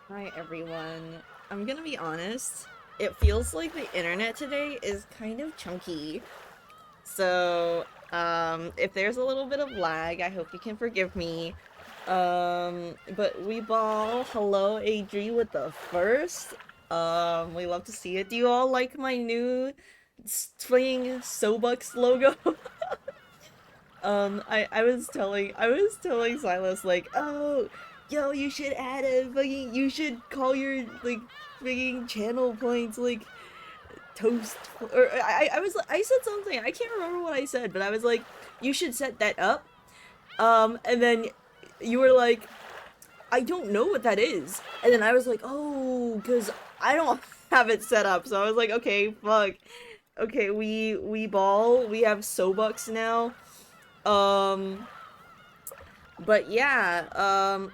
Hi everyone. I'm gonna be honest. It feels like the internet today is kind of chunky. So, if there's a little bit of lag, I hope you can forgive me. But we ball, hello Adri with the first. We love to see it. Do you all like my new swinging Sobux logo? I was telling Silas like, oh, yo, you should add a fucking, you should call your like fucking channel points like toast, or I said something, I can't remember what I said, but I was like, you should set that up. And then you were like, I don't know what that is, and then I was like, oh, because I don't have it set up, so I was like, okay, fuck. Okay, we ball, we have Sobux now. Um, But yeah,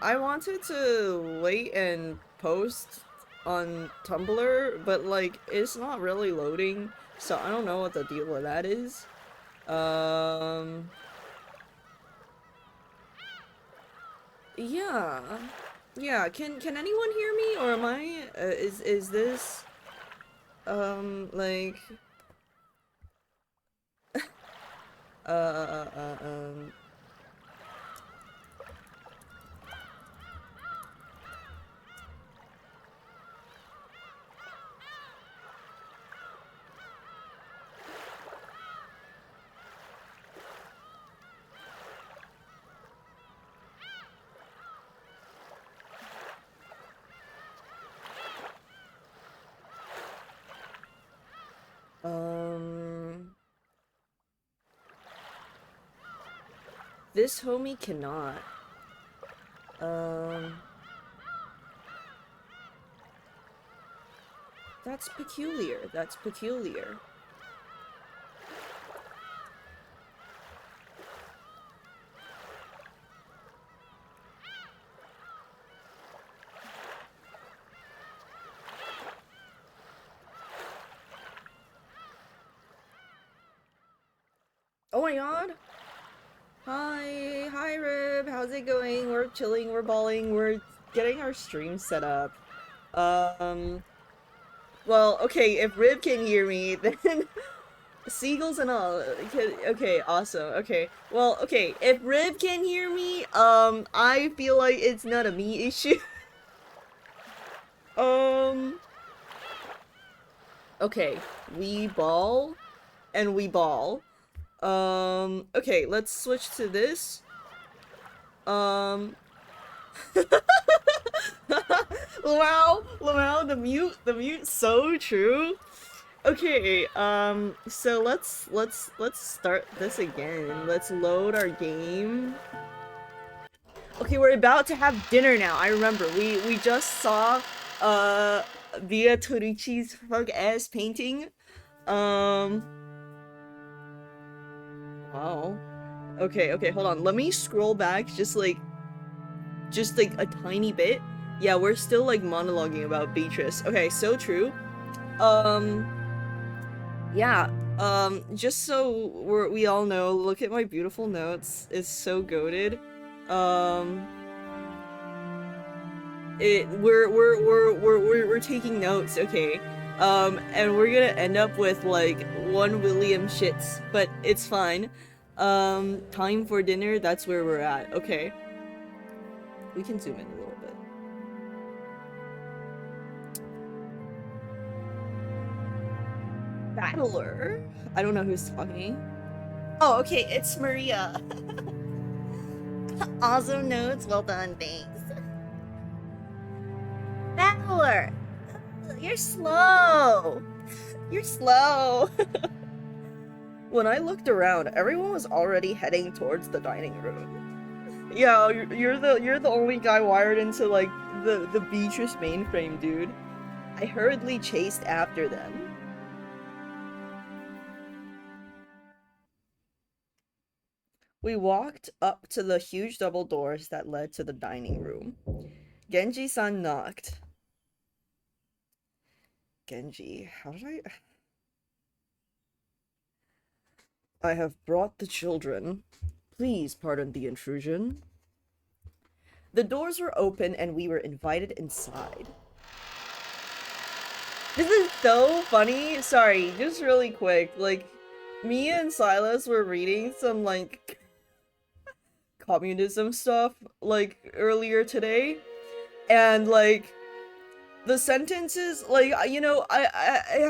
I wanted to wait and post on Tumblr, but like it's not really loading, so I don't know what the deal with that is. Um, yeah, yeah. Can anyone hear me, or am I? Is this like uh uh uh uh, um um this homie cannot. Um, that's peculiar. That's peculiar. Oh my god. Hi Rib, how's it going? We're chilling, we're balling, we're getting our stream set up. Um, well, okay, if Rib can hear me, then seagulls and all. Okay, awesome. Okay, well, okay, if Rib can hear me, I feel like it's not a me issue. Um, okay, we ball and we ball. Okay, let's switch to this. Um, Lamau, the mute, so true. Okay, so let's start this again. Let's load our game. Okay, we're about to have dinner now. I remember we just saw Via Torichi's fuck ass painting. Um, wow. Okay, hold on. Let me scroll back just like a tiny bit. Yeah, we're still like monologuing about Beatrice. Okay, so true. Um, yeah. Just so we all know, look at my beautiful notes. It's so goated. Um, we're taking notes, okay. And we're gonna end up with like one William shits, but it's fine. Time for dinner, that's where we're at. Okay. We can zoom in a little bit. Battler? I don't know who's talking. Oh, okay, it's Maria. Awesome notes, well done, thanks. Battler! You're slow! You're slow! When I looked around, everyone was already heading towards the dining room. Yeah, you're the only guy wired into like the Beatrice mainframe, dude. I hurriedly chased after them. We walked up to the huge double doors that led to the dining room. Genji-san knocked. Genji, how did I have brought the children. Please pardon the intrusion. The doors were open and we were invited inside. This is so funny. Sorry, just really quick. Like, me and Silas were reading some, like, communism stuff, like, earlier today. And, like, the sentences, like, you know, I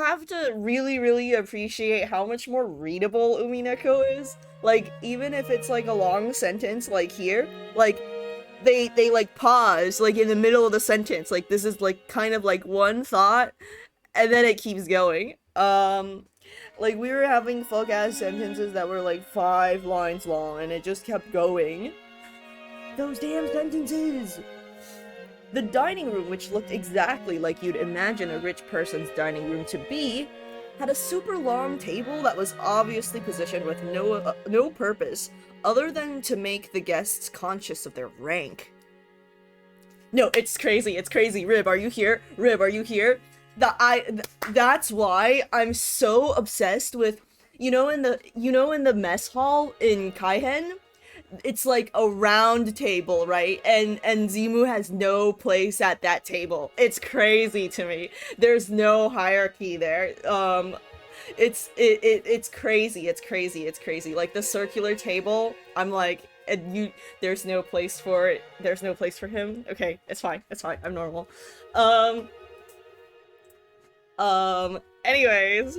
have to really, really appreciate how much more readable Umineko is. Like, even if it's, like, a long sentence, like here, like, they like, pause, like, in the middle of the sentence. Like, this is, like, kind of, like, one thought, and then it keeps going. Like, we were having fuck-ass sentences that were, like, 5 lines long, and it just kept going. Those damn sentences! The dining room, which looked exactly like you'd imagine a rich person's dining room to be, had a super long table that was obviously positioned with no purpose other than to make the guests conscious of their rank. No, it's crazy, it's crazy. Rib, are you here? Rib, are you here? That's why I'm so obsessed with, you know in the mess hall in Kaihen? It's like a round table, right? And Zimu has no place at that table. It's crazy to me. There's no hierarchy there. It's crazy. It's crazy. It's crazy. Like the circular table, I'm like, and there's no place for it. There's no place for him. Okay, it's fine. It's fine. I'm normal. Anyways,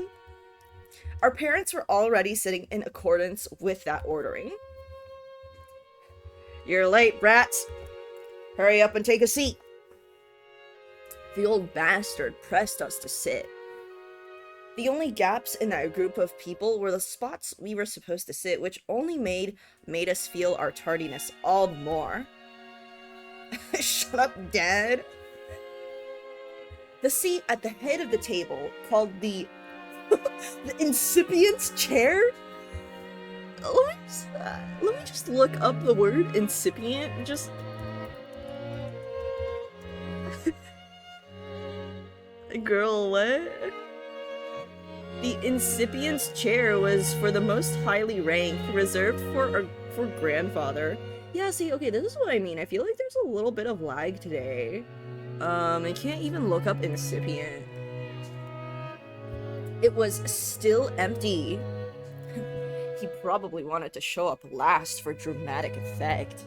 our parents were already sitting in accordance with that ordering. You're late, brats. Hurry up and take a seat. The old bastard pressed us to sit. The only gaps in that group of people were the spots we were supposed to sit, which only made us feel our tardiness all the more. Shut up, Dad. The seat at the head of the table, called the the incipient chair. Let me just look up the word incipient. Just girl, what? The incipient's chair was for the most highly ranked, reserved for grandfather. Yeah, see, okay, this is what I mean. I feel like there's a little bit of lag today. I can't even look up incipient. It was still empty. He probably wanted to show up last for dramatic effect.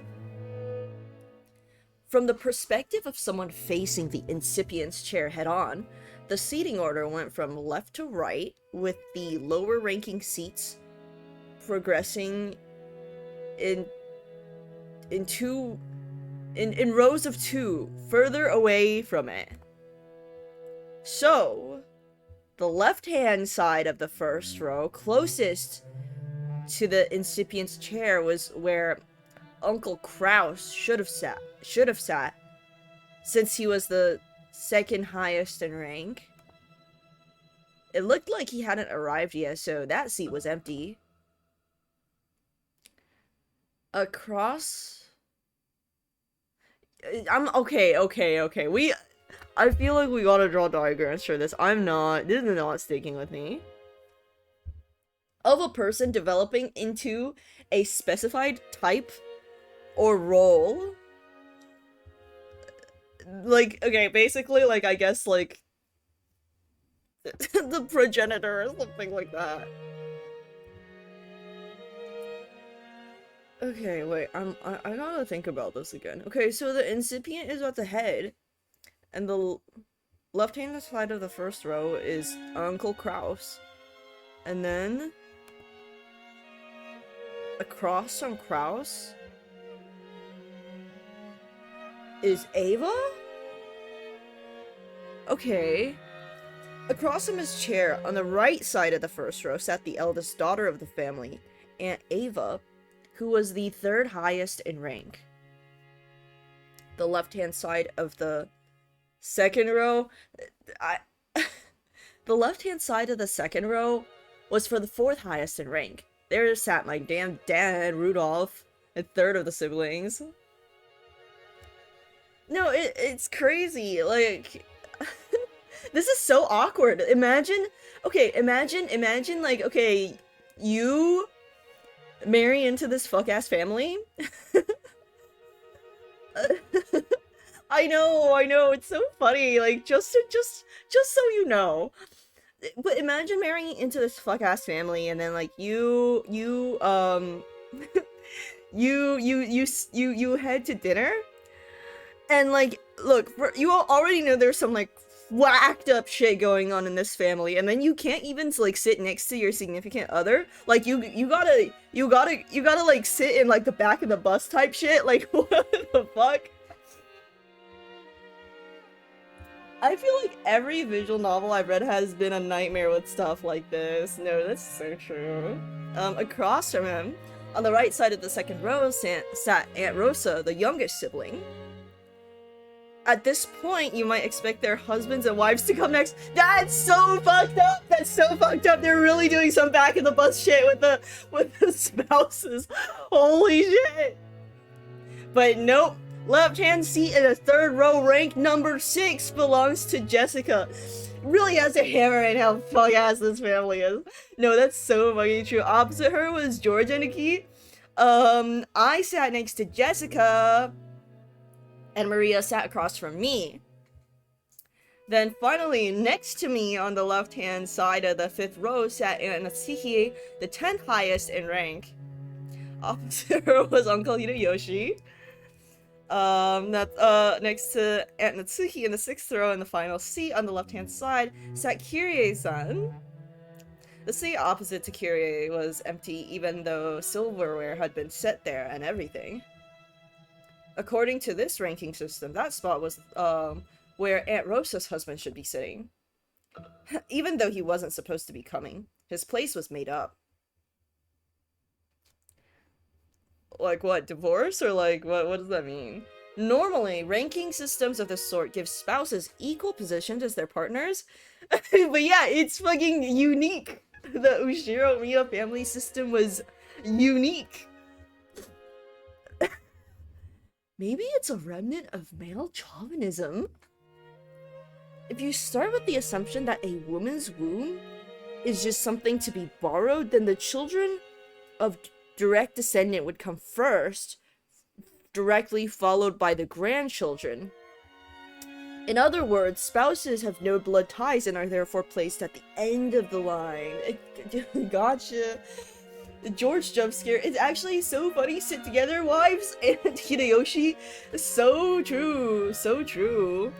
From the perspective of someone facing the incipient's chair head-on, the seating order went from left to right, with the lower-ranking seats progressing in rows of 2, further away from it. So, the left-hand side of the first row, closest to the incipient's chair, was where Uncle Kraus should have sat, since he was the second highest in rank. It looked like he hadn't arrived yet, so that seat was empty. Across... okay. I feel like we gotta draw diagrams for this. This is not sticking with me. Of a person developing into a specified type or role. Like, okay, basically, like, I guess, like, the progenitor or something like that. Okay, wait, I gotta think about this again. Okay, so the incipient is at the head, and the left-hand side of the first row is Uncle Kraus. And then across from Kraus is Ava? Okay. Across from his chair, on the right side of the first row, sat the eldest daughter of the family, Aunt Ava, who was the third highest in rank. The left-hand side of the second row... the left-hand side of the second row was for the fourth highest in rank. There sat my damn dad, Rudolph, and third of the siblings. No, it's crazy, like... This is so awkward. Imagine, like, okay, you marry into this fuck-ass family. I know, it's so funny. Like, just so you know. But imagine marrying into this fuck ass family, and then like you head to dinner, and like, look, you all already know there's some like whacked up shit going on in this family, and then you can't even like sit next to your significant other. Like you gotta like sit in like the back of the bus type shit. Like what the fuck? I feel like every visual novel I've read has been a nightmare with stuff like this. No, that's so true. Across from him, on the right side of the second row, sat Aunt Rosa, the youngest sibling. At this point, you might expect their husbands and wives to come next. That's so fucked up! That's so fucked up! They're really doing some back of the bus shit with the spouses. Holy shit! But nope. Left-hand seat in a third row, rank number 6, belongs to Jessica. Really has a hammer in how fuck ass this family is. No, that's so fucking true. Opposite her was George and Nikki. I sat next to Jessica, and Maria sat across from me. Then finally, next to me on the left-hand side of the 5th row sat Aunt Natsuki, the 10th highest in rank. Opposite her was Uncle Hideyoshi. Next to Aunt Natsuki in the 6th row in the final seat on the left-hand side sat Kyrie-san. The seat opposite to Kyrie was empty, even though silverware had been set there and everything. According to this ranking system, that spot was, where Aunt Rosa's husband should be sitting. Even though he wasn't supposed to be coming, his place was made up. Like what, divorce? Or like, what does that mean? Normally, ranking systems of this sort give spouses equal positions as their partners. But yeah, it's fucking unique. The Ushiro Miya family system was unique. Maybe it's a remnant of male chauvinism? If you start with the assumption that a woman's womb is just something to be borrowed, then the children of direct descendant would come first, directly followed by the grandchildren. In other words, spouses have no blood ties and are therefore placed at the end of the line. Gotcha. The George jump scare is actually so funny. Sit together, wives, and Hideyoshi. So true, so true.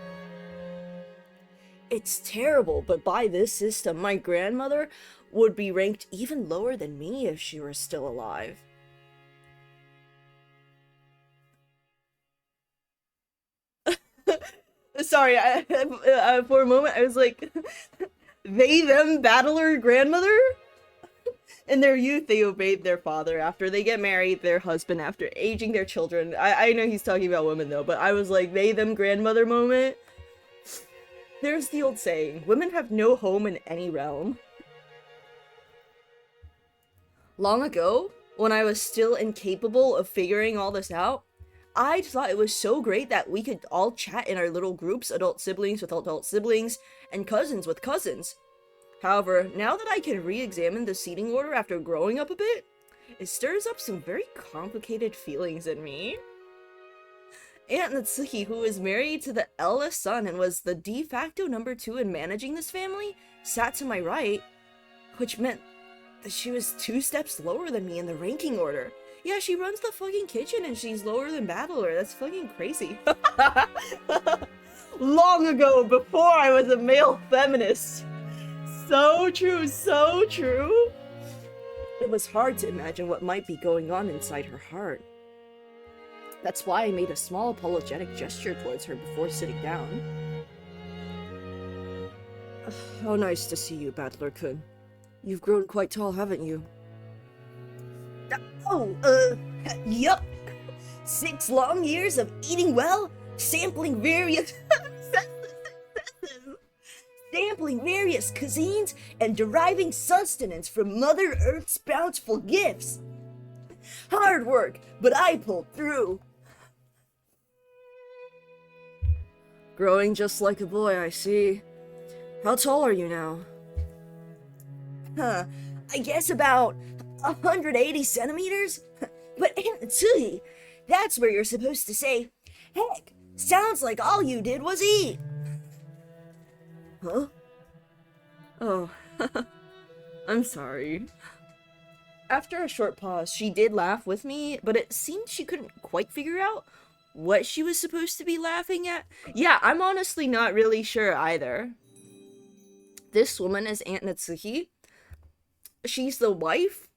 It's terrible, but by this system, my grandmother would be ranked even lower than me if she were still alive. Sorry, for a moment I was like, they, them, battler grandmother? In their youth, they obeyed their father. After they get married, their husband. After aging, their children. I know he's talking about women though, but I was like, they, them, grandmother moment. There's the old saying, women have no home in any realm. Long ago, when I was still incapable of figuring all this out, I thought it was so great that we could all chat in our little groups, adult siblings with adult siblings, and cousins with cousins. However, now that I can re-examine the seating order after growing up a bit, it stirs up some very complicated feelings in me. Aunt Natsuki, who is married to the eldest son and was the de facto number 2 in managing this family, sat to my right, which meant that she was 2 steps lower than me in the ranking order. Yeah, she runs the fucking kitchen and she's lower than Battler. That's fucking crazy. Long ago, before I was a male feminist. So true, so true. It was hard to imagine what might be going on inside her heart. That's why I made a small apologetic gesture towards her before sitting down. How nice to see you, Battler-kun. You've grown quite tall, haven't you? Yup. 6 long years of eating well, sampling various cuisines, and deriving sustenance from Mother Earth's bountiful gifts. Hard work, but I pulled through. Growing just like a boy, I see. How tall are you now? I guess about 180 centimeters? But Aunt Tsui, that's where you're supposed to say, Heck, sounds like all you did was eat. Huh? Oh, I'm sorry. After a short pause, she did laugh with me, but it seemed she couldn't quite figure out what she was supposed to be laughing at. Yeah, I'm honestly not really sure either. This woman is Aunt Natsuki. She's the wife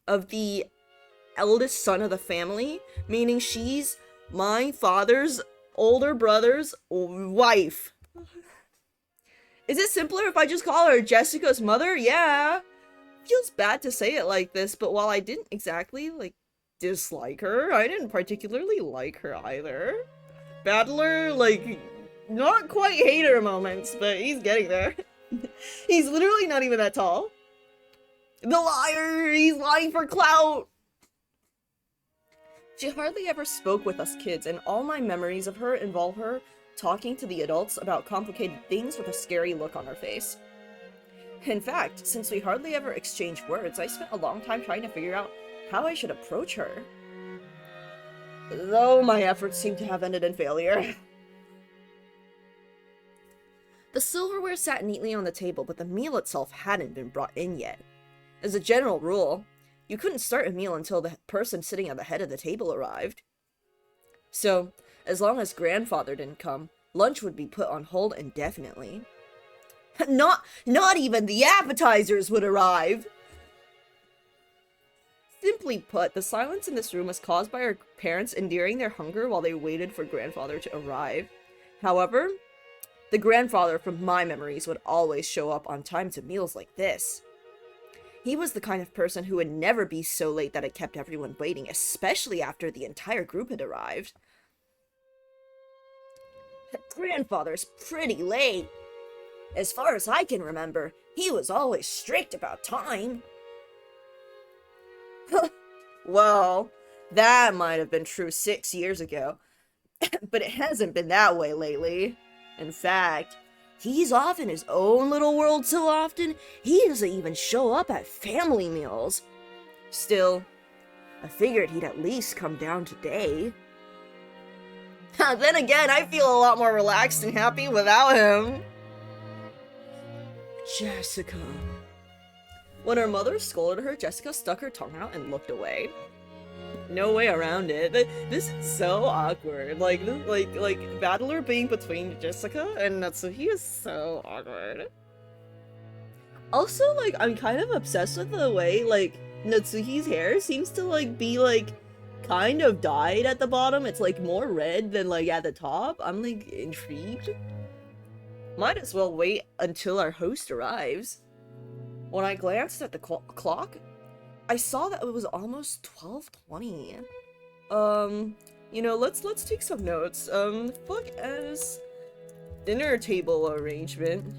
of the eldest son of the family, meaning she's my father's older brother's wife. Is it simpler if I just call her Jessica's mother? Yeah. Feels bad to say it like this, but while I didn't exactly, like, dislike her, I didn't particularly like her either. Battler, like, not quite hate her moments, but he's getting there. He's literally not even that tall. The liar! He's lying for clout! She hardly ever spoke with us kids, and all my memories of her involve her talking to the adults about complicated things with a scary look on her face. In fact, since we hardly ever exchanged words, I spent a long time trying to figure out how I should approach her. Though my efforts seem to have ended in failure. The silverware sat neatly on the table, but the meal itself hadn't been brought in yet. As a general rule, you couldn't start a meal until the person sitting at the head of the table arrived. So, as long as grandfather didn't come, lunch would be put on hold indefinitely. Not even the appetizers would arrive! Simply put, the silence in this room was caused by our parents enduring their hunger while they waited for grandfather to arrive. However, the grandfather from my memories would always show up on time to meals like this. He was the kind of person who would never be so late that it kept everyone waiting, especially after the entire group had arrived. Grandfather's pretty late. As far as I can remember, he was always strict about time. Well, that might have been true 6 years ago, but it hasn't been that way lately. In fact, he's off in his own little world so often, he doesn't even show up at family meals. Still, I figured he'd at least come down today. Then again, I feel a lot more relaxed and happy without him. Jessica. When her mother scolded her, Jessica stuck her tongue out and looked away. No way around it. This is so awkward. Like Battler being between Jessica and Natsuki is so awkward. Also, like, I'm kind of obsessed with the way, like, Natsuki's hair seems to, like, be, like, kind of dyed at the bottom. It's, like, more red than, like, at the top. I'm, like, intrigued. Might as well wait until our host arrives. When I glanced at the clock, I saw that it was almost 12:20. You know, let's take some notes. Fuck as dinner table arrangement.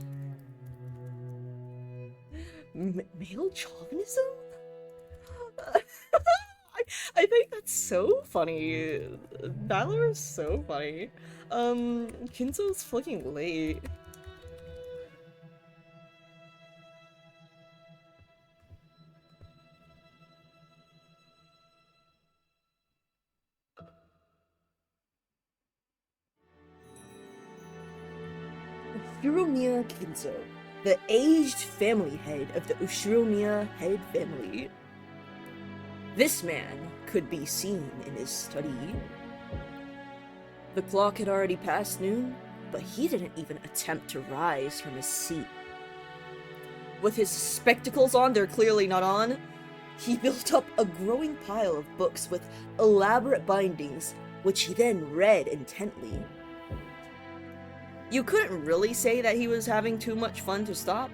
Male chauvinism? I think that's so funny. Valor is so funny. Kinzo's fucking late. Ushiromiya Kinzo, the aged family head of the Ushiromiya head family. This man could be seen in his study. The clock had already passed noon, but he didn't even attempt to rise from his seat. With his spectacles on, they're clearly not on, he built up a growing pile of books with elaborate bindings, which he then read intently. You couldn't really say that he was having too much fun to stop.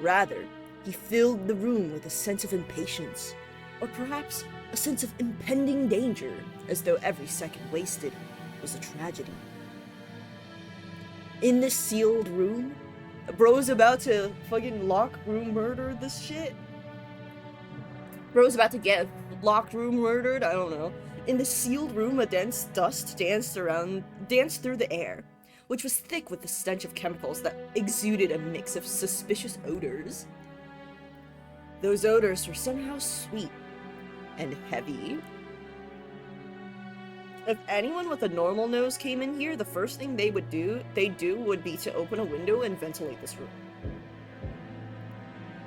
Rather, he filled the room with a sense of impatience, or perhaps a sense of impending danger, as though every second wasted was a tragedy. In this sealed room, bro's about to fucking lock room murder this shit. Bro's about to get locked room murdered, I don't know. In the sealed room, a dense dust danced through the air, which was thick with the stench of chemicals that exuded a mix of suspicious odors. Those odors were somehow sweet and heavy. If anyone with a normal nose came in here, the first thing they'd do would be to open a window and ventilate this room.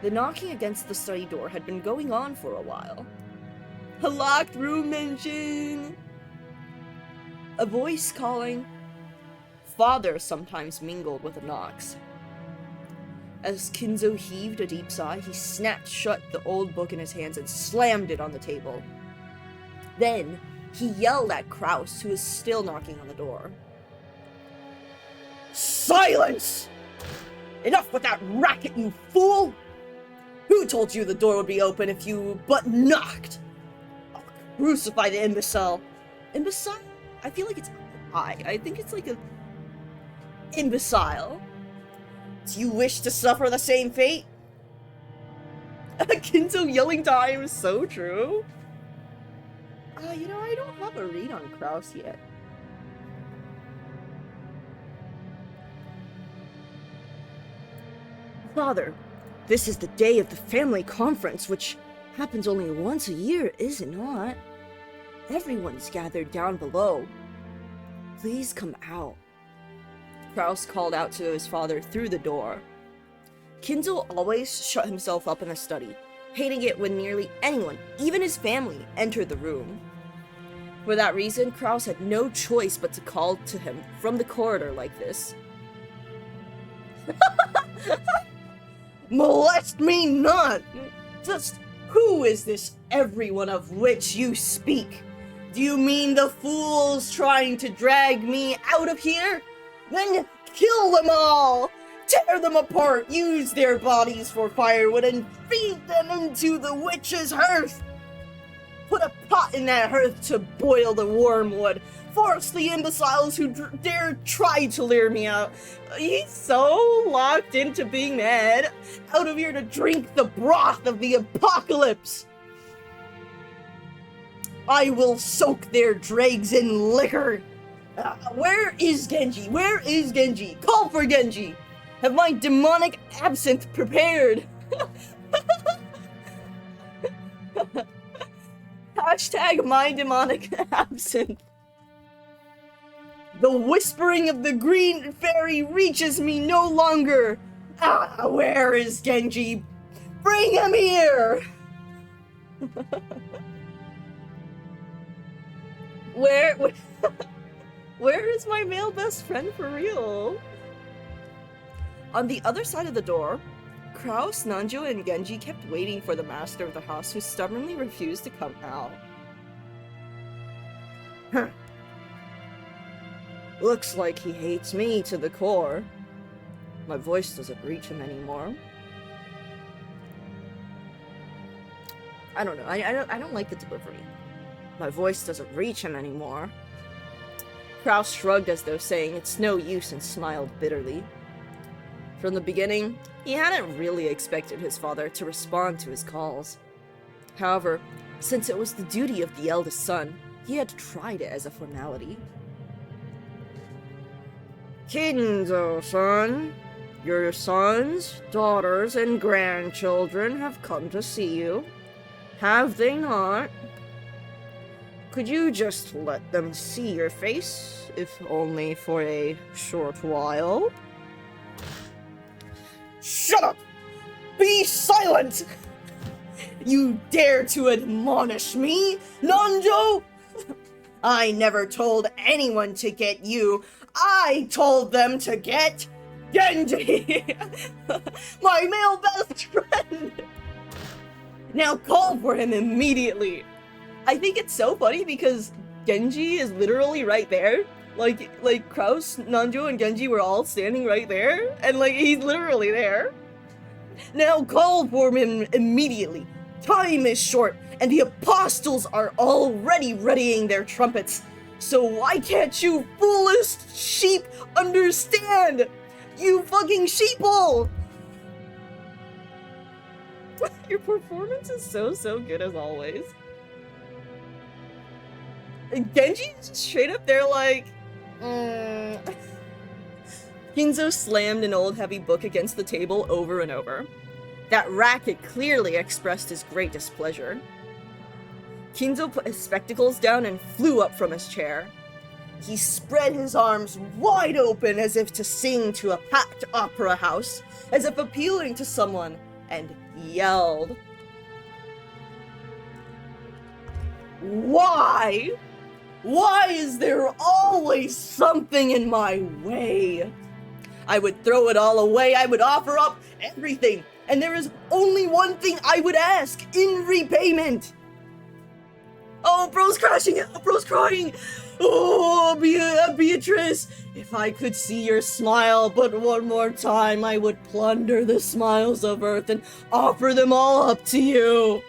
The knocking against the study door had been going on for a while. A locked room mention! A voice calling. Father sometimes mingled with the knocks. As Kinzo heaved a deep sigh, he snapped shut the old book in his hands and slammed it on the table. Then, he yelled at Kraus, who was still knocking on the door. Silence! Enough with that racket, you fool! Who told you the door would be open if you but knocked? I'll crucify the imbecile. Imbecile? I feel like it's I think it's like a imbecile. Do you wish to suffer the same fate? Kinzo yelling time is so true. You know, I don't have a read on Kraus yet. Father, this is the day of the family conference, which happens only once a year, is it not? Everyone's gathered down below. Please come out. Kraus called out to his father through the door. Kinzo always shut himself up in the study, hating it when nearly anyone, even his family, entered the room. For that reason, Kraus had no choice but to call to him from the corridor like this. Molest me not! Just who is this everyone of which you speak? Do you mean the fools trying to drag me out of here? Then kill them all! Tear them apart, use their bodies for firewood, and feed them into the witch's hearth! Put a pot in that hearth to boil the wormwood. Force the imbeciles who dare try to lure me out. He's so locked into being mad, out of here to drink the broth of the apocalypse. I will soak their dregs in liquor. Where is Genji? Where is Genji? Call for Genji. Have my demonic absinthe prepared. Hashtag my demonic absinthe. The whispering of the green fairy reaches me no longer. Where is Genji? Bring him here! Where is my male best friend for real? On the other side of the door, Kraus, Nanjo, and Genji kept waiting for the master of the house, who stubbornly refused to come out. Looks like he hates me to the core. My voice doesn't reach him anymore. I don't know. I don't like the delivery. My voice doesn't reach him anymore. Kraus shrugged as though saying it's no use and smiled bitterly. From the beginning, he hadn't really expected his father to respond to his calls. However, since it was the duty of the eldest son, he had tried it as a formality. Kinzo-san, your sons, daughters, and grandchildren have come to see you. Have they not? Could you just let them see your face, if only for a short while? Shut up! Be silent! You dare to admonish me, Nanjo? I never told anyone to get you. I told them to get Genji! My male best friend! Now call for him immediately! I think it's so funny because Genji is literally right there. Like Kraus, Nanjo, and Genji were all standing right there, and he's literally there. Now call for him immediately. Time is short, and the apostles are already readying their trumpets. So why can't you foolish sheep understand? You fucking sheeple! Your performance is so good as always. And Genji is just straight up there like, Kinzo slammed an old heavy book against the table over and over. That racket clearly expressed his great displeasure. Kinzo put his spectacles down and flew up from his chair. He spread his arms wide open as if to sing to a packed opera house, as if appealing to someone, and yelled. Why? Why is there always something in my way? I would throw it all away, I would offer up everything, and there is only one thing I would ask in repayment. Oh, bro's crashing out, bro's crying. Oh, Beatrice, if I could see your smile but one more time, I would plunder the smiles of earth and offer them all up to you.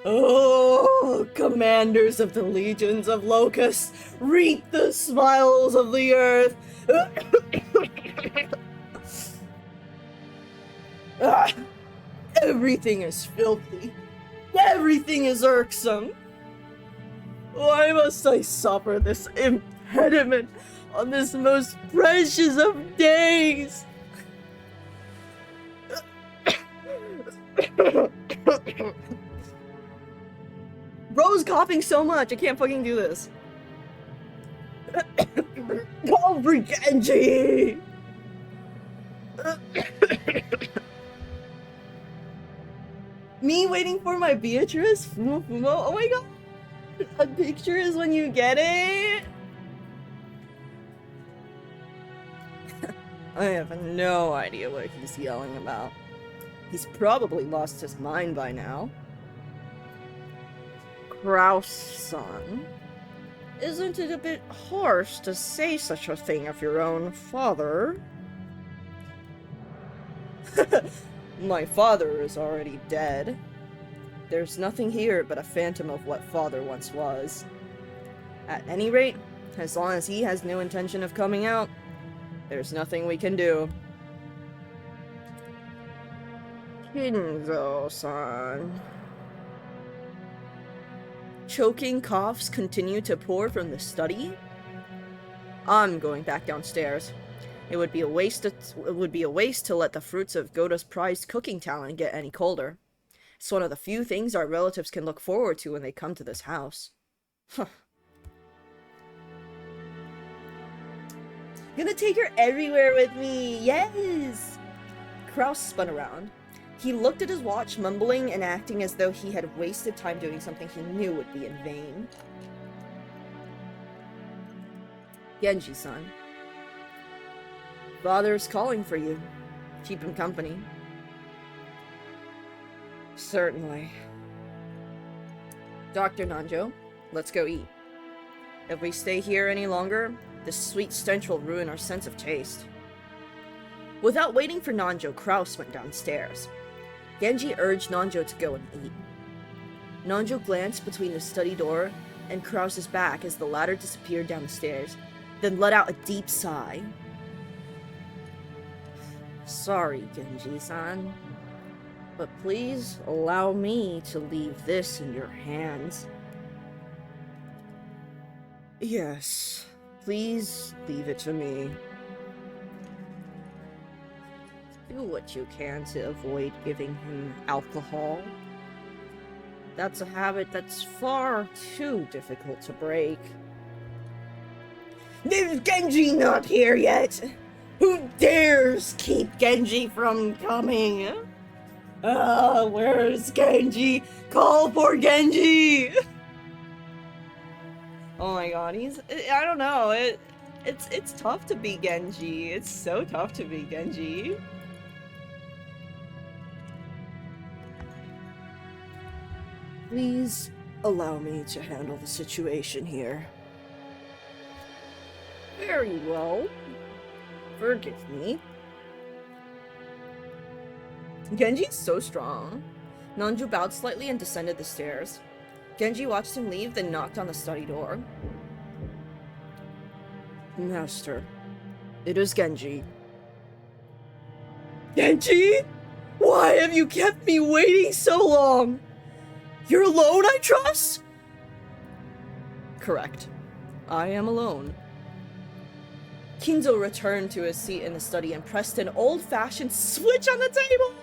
Oh, commanders of the legions of locusts, reap the smiles of the earth. Everything is filthy. Everything is irksome. Why must I suffer this impediment on this most precious of days? Bro's coughing so much, I can't fucking do this. Call for Genji! Me waiting for my Beatrice? Fumo Fumo? Oh my god! A picture is when you get it? I have no idea what he's yelling about. He's probably lost his mind by now. Kraus-san, isn't it a bit harsh to say such a thing of your own father? My father is already dead. There's nothing here but a phantom of what father once was. At any rate, as long as he has no intention of coming out, there's nothing we can do. Kinzo-san. Choking coughs continue to pour from the study. I'm going back downstairs. It would be a waste to let the fruits of Goda's prized cooking talent get any colder. It's one of the few things our relatives can look forward to when they come to this house. Gonna take her everywhere with me, yes! Kraus spun around. He looked at his watch, mumbling and acting as though he had wasted time doing something he knew would be in vain. Genji-san. Father's calling for you. Keep him company. Certainly. Dr. Nanjo, let's go eat. If we stay here any longer, this sweet stench will ruin our sense of taste. Without waiting for Nanjo, Kraus went downstairs. Genji urged Nanjo to go and eat. Nanjo glanced between the study door and Kraus's back as the latter disappeared down the stairs, then let out a deep sigh. Sorry, Genji-san, but please allow me to leave this in your hands. Yes, please leave it to me. Do what you can to avoid giving him alcohol. That's a habit that's far too difficult to break. Is Genji not here yet? Who dares keep Genji from coming? Where's Genji? Call for Genji! Oh my god, I don't know, it's tough to be Genji. It's so tough to be Genji. Please allow me to handle the situation here. Very well. Forgive me. Genji's so strong. Nanju bowed slightly and descended the stairs. Genji watched him leave, then knocked on the study door. Master, it is Genji. Genji? Why have you kept me waiting so long? You're alone, I trust? Correct. I am alone. Kinzo returned to his seat in the study and pressed an old-fashioned switch on the table.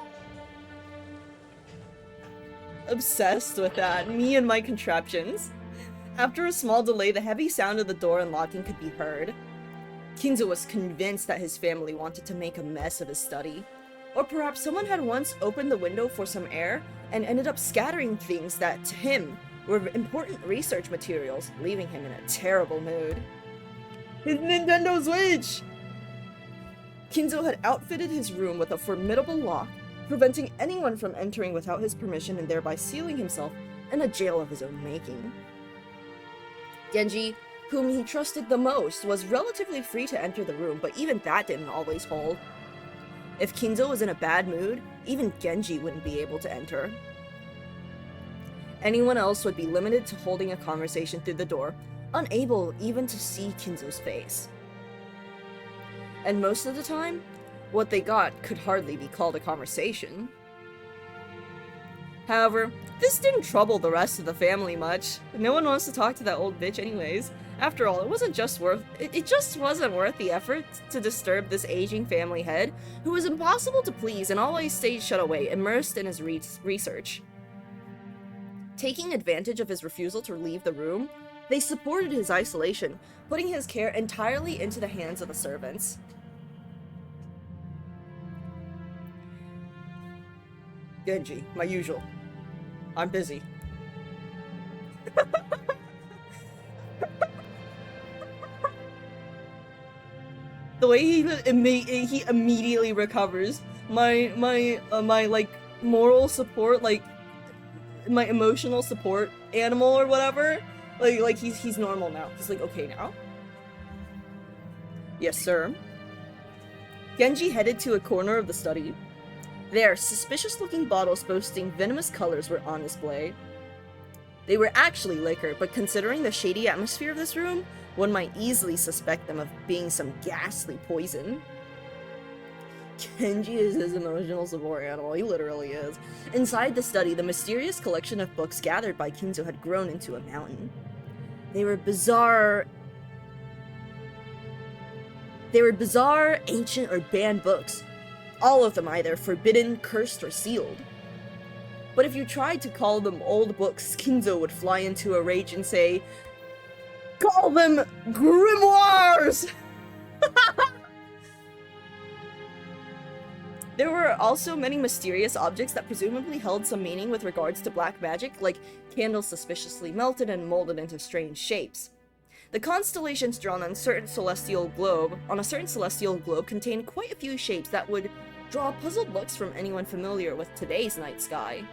obsessed with that. Me and my contraptions. After a small delay, the heavy sound of the door unlocking could be heard. Kinzo was convinced that his family wanted to make a mess of his study. Or perhaps someone had once opened the window for some air and ended up scattering things that, to him, were important research materials, leaving him in a terrible mood. His Nintendo Switch! Kinzo had outfitted his room with a formidable lock, preventing anyone from entering without his permission and thereby sealing himself in a jail of his own making. Genji, whom he trusted the most, was relatively free to enter the room, but even that didn't always hold. If Kinzo was in a bad mood, even Genji wouldn't be able to enter. Anyone else would be limited to holding a conversation through the door, unable even to see Kinzo's face. And most of the time, what they got could hardly be called a conversation. However, this didn't trouble the rest of the family much. No one wants to talk to that old bitch anyways. After all, it just wasn't worth the effort to disturb this aging family head, who was impossible to please and always stayed shut away, immersed in his research. Taking advantage of his refusal to leave the room, they supported his isolation, putting his care entirely into the hands of the servants. Genji, my usual. I'm busy. The way he immediately recovers. My like moral support, like my emotional support animal or whatever. Like he's normal now. He's like okay now. Yes, sir. Genji headed to a corner of the study. There, suspicious-looking bottles boasting venomous colors were on display. They were actually liquor, but considering the shady atmosphere of this room, one might easily suspect them of being some ghastly poison. Genji is his emotional support animal, he literally is. Inside the study, the mysterious collection of books gathered by Kinzo had grown into a mountain. They were bizarre, ancient, or banned books. All of them either forbidden, cursed, or sealed. But if you tried to call them old books, Kinzo would fly into a rage and say, "Call them grimoires!" There were also many mysterious objects that presumably held some meaning with regards to black magic, like candles suspiciously melted and molded into strange shapes. The constellations drawn on a certain celestial globe contained quite a few shapes that would draw puzzled looks from anyone familiar with today's night sky.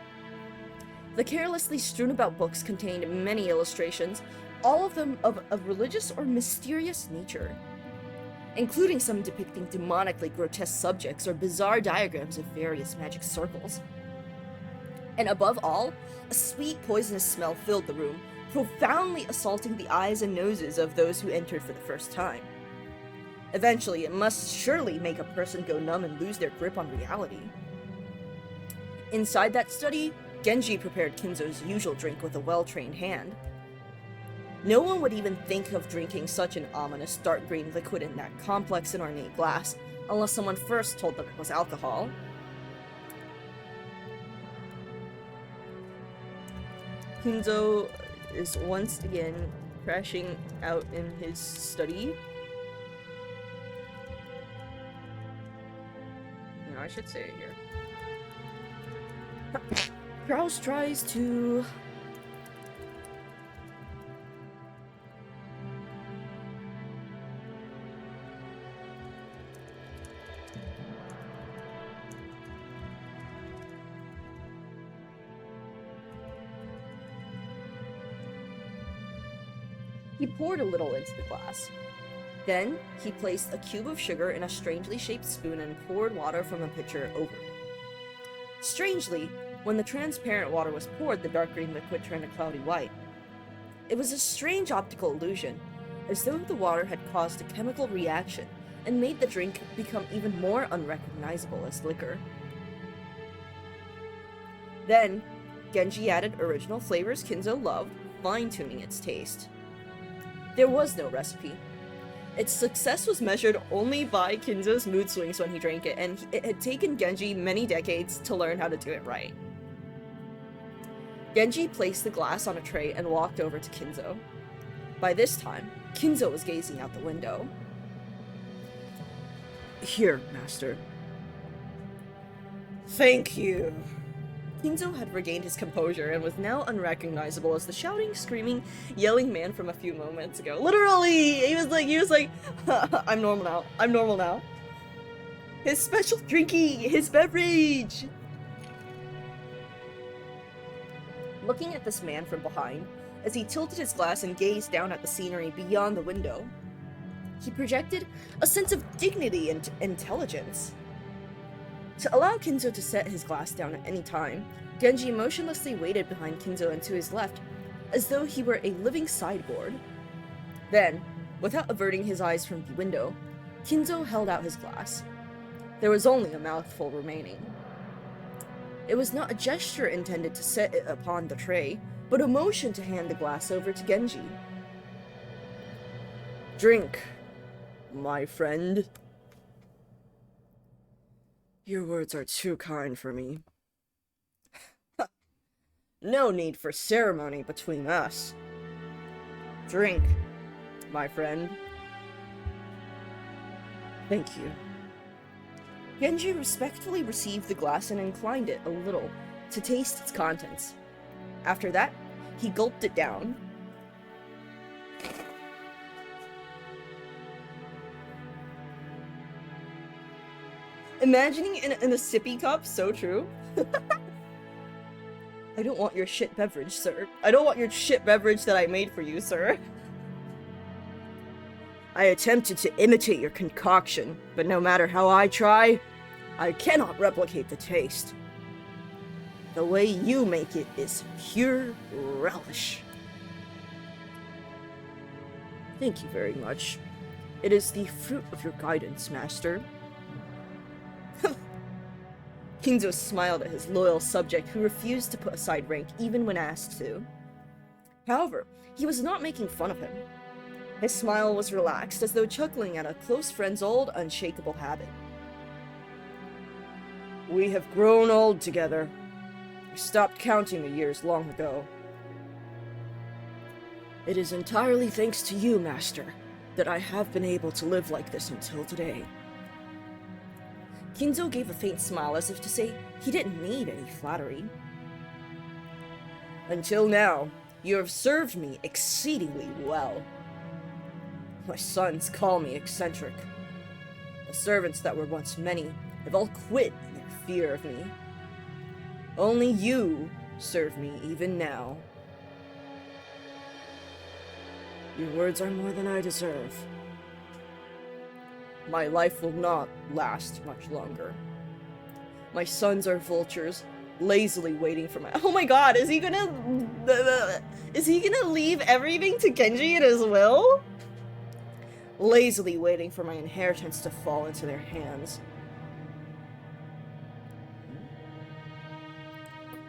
The carelessly strewn about books contained many illustrations, all of them of a religious or mysterious nature, including some depicting demonically grotesque subjects or bizarre diagrams of various magic circles. And above all, a sweet poisonous smell filled the room, profoundly assaulting the eyes and noses of those who entered for the first time. Eventually, it must surely make a person go numb and lose their grip on reality. Inside that study, Genji prepared Kinzo's usual drink with a well-trained hand. No one would even think of drinking such an ominous dark green liquid in that complex and ornate glass, unless someone first told them it was alcohol. Kinzo is once again crashing out in his study. No, I should say it here. Kraus tries to... He poured a little into the glass. Then, he placed a cube of sugar in a strangely shaped spoon and poured water from a pitcher over it. Strangely, when the transparent water was poured, the dark green liquid turned a cloudy white. It was a strange optical illusion, as though the water had caused a chemical reaction and made the drink become even more unrecognizable as liquor. Then, Genji added original flavors Kinzo loved, fine-tuning its taste. There was no recipe. Its success was measured only by Kinzo's mood swings when he drank it, and it had taken Genji many decades to learn how to do it right. Genji placed the glass on a tray and walked over to Kinzo. By this time, Kinzo was gazing out the window. Here, master. Thank you. Kinzo had regained his composure and was now unrecognizable as the shouting, screaming, yelling man from a few moments ago. Literally! He was like, I'm normal now. His special drinky! His beverage! Looking at this man from behind, as he tilted his glass and gazed down at the scenery beyond the window, he projected a sense of dignity and intelligence. To allow Kinzo to set his glass down at any time, Genji motionlessly waited behind Kinzo and to his left, as though he were a living sideboard. Then, without averting his eyes from the window, Kinzo held out his glass. There was only a mouthful remaining. It was not a gesture intended to set it upon the tray, but a motion to hand the glass over to Genji. Drink, my friend. Your words are too kind for me. No need for ceremony between us. Drink, my friend. Thank you. Genji respectfully received the glass and inclined it a little to taste its contents. After that, he gulped it down. Imagining in a sippy cup, so true. I don't want your shit beverage, sir. I don't want your shit beverage that I made for you, sir. I attempted to imitate your concoction, but no matter how I try, I cannot replicate the taste. The way you make it is pure relish. Thank you very much. It is the fruit of your guidance, master. Kinzo smiled at his loyal subject who refused to put aside rank even when asked to. However, he was not making fun of him. His smile was relaxed, as though chuckling at a close friend's old, unshakable habit. We have grown old together. We stopped counting the years long ago. It is entirely thanks to you, master, that I have been able to live like this until today. Kinzo gave a faint smile as if to say he didn't need any flattery. Until now, you have served me exceedingly well. My sons call me eccentric. The servants that were once many have all quit in their fear of me. Only you serve me even now. Your words are more than I deserve. My life will not last much longer. My sons are vultures, lazily waiting for my— Oh my god, is he gonna leave everything to Genji at his will? Lazily waiting for my inheritance to fall into their hands.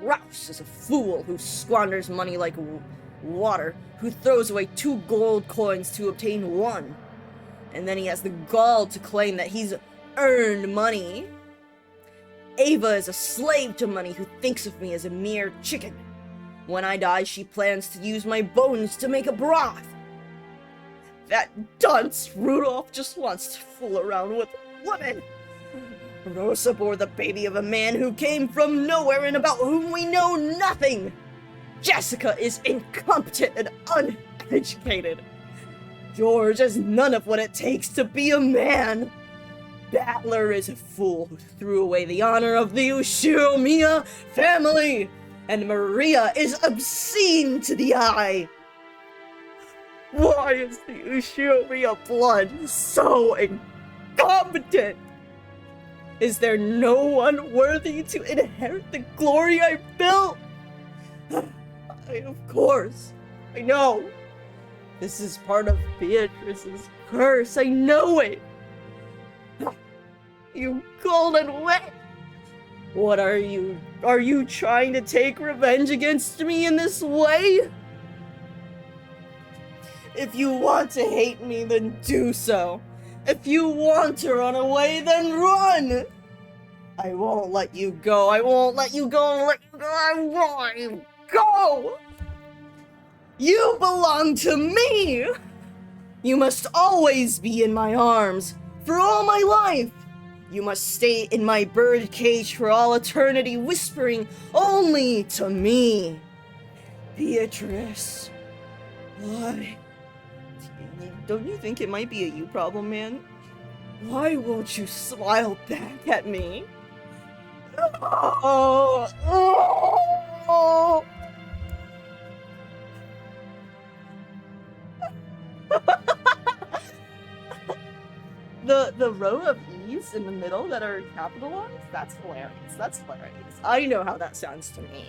Grouse is a fool who squanders money like water, who throws away 2 gold coins to obtain 1. And then he has the gall to claim that he's earned money. Ava is a slave to money who thinks of me as a mere chicken. When I die, she plans to use my bones to make a broth. That dunce Rudolph just wants to fool around with women. Rosa bore the baby of a man who came from nowhere and about whom we know nothing. Jessica is incompetent and uneducated. George has none of what it takes to be a man. Battler is a fool who threw away the honor of the Ushiromiya family. And Maria is obscene to the eye. Why is the Ushiromiya blood so incompetent? Is there no one worthy to inherit the glory I built? Of course, I know. This is part of Beatrice's curse, I know it! You golden witch! What are you? Are you trying to take revenge against me in this way? If you want to hate me, then do so. If you want to run away, then run! I won't let you go, I won't let you go, I won't let you go! You belong to me! You must always be in my arms for all my life. You must stay in my bird cage for all eternity, whispering only to me. Beatrice, why? Don't you think it might be a you problem, man? Why won't you smile back at me? Oh, oh. The row of E's in the middle that are capitalized, that's hilarious. That's hilarious. I know how that sounds to me.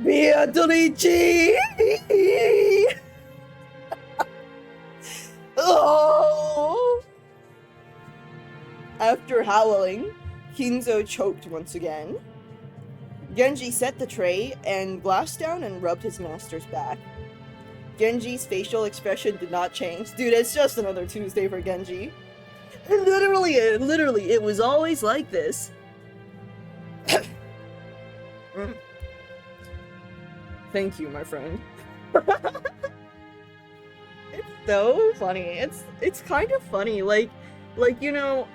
Beatrice! Oh! After howling, Kinzo choked once again. Genji set the tray and glass down and rubbed his master's back. Genji's facial expression did not change. Dude, it's just another Tuesday for Genji. Literally, it was always like this. Thank you, my friend. It's so funny. It's kind of funny. Like, you know,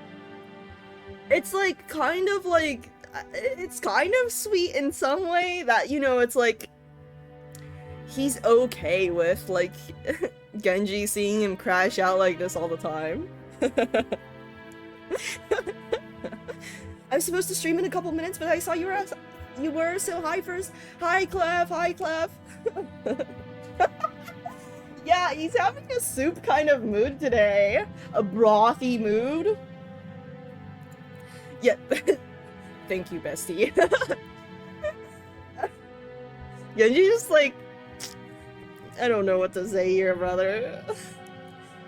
it's like kind of like, it's kind of sweet in some way that, you know, it's like he's okay with, like, Genji seeing him crash out like this all the time. I was supposed to stream in a couple minutes, but I saw you were so high first. Hi, Clef. Hi, Clef. Yeah, he's having a soup kind of mood today. A brothy mood. Yeah. Thank you, bestie. Genji just like, I don't know what to say here, brother.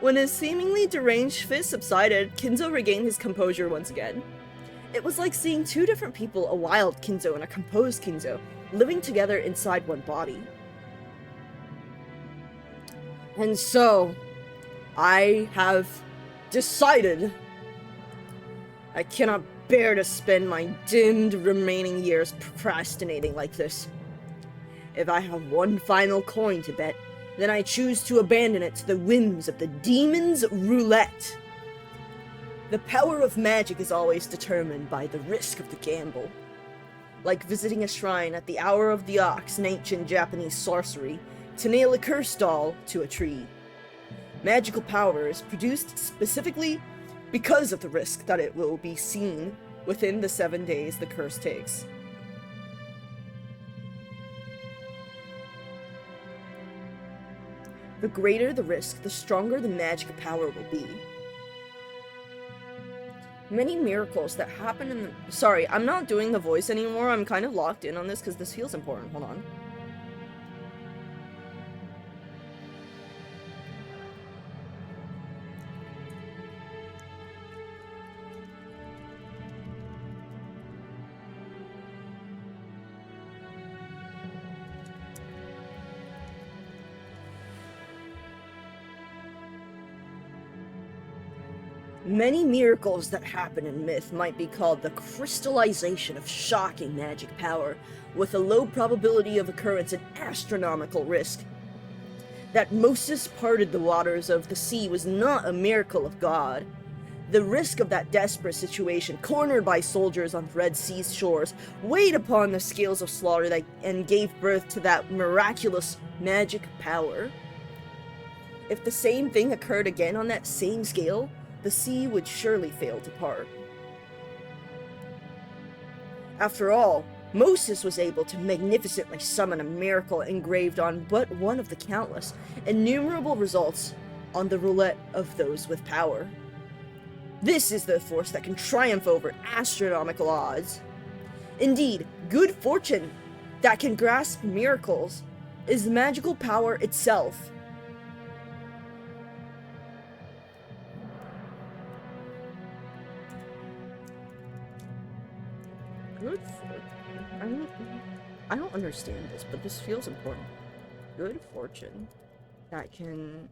When his seemingly deranged fit subsided, Kinzo regained his composure once again. It was like seeing two different people, a wild Kinzo and a composed Kinzo, living together inside one body. And so, I have decided I cannot bear to spend my dimmed remaining years procrastinating like this. If I have one final coin to bet, then I choose to abandon it to the whims of the demon's roulette. The power of magic is always determined by the risk of the gamble. Like visiting a shrine at the hour of the ox in ancient Japanese sorcery, to nail a curse doll to a tree. Magical power is produced specifically because of the risk that it will be seen within the 7 days the curse takes. The greater the risk, the stronger the magic power will be. Many miracles that happen in the... Sorry, I'm not doing the voice anymore. I'm kind of locked in on this because this feels important. Hold on. Many miracles that happen in myth might be called the crystallization of shocking magic power, with a low probability of occurrence and astronomical risk. That Moses parted the waters of the sea was not a miracle of God. The risk of that desperate situation, cornered by soldiers on the Red Sea's shores, weighed upon the scales of slaughter and gave birth to that miraculous magic power. If the same thing occurred again on that same scale, the sea would surely fail to part. After all, Moses was able to magnificently summon a miracle engraved on but one of the countless, innumerable results on the roulette of those with power. This is the force that can triumph over astronomical odds. Indeed, good fortune that can grasp miracles is magical power itself. Good fortune. I don't understand this, but this feels important. Good fortune that can...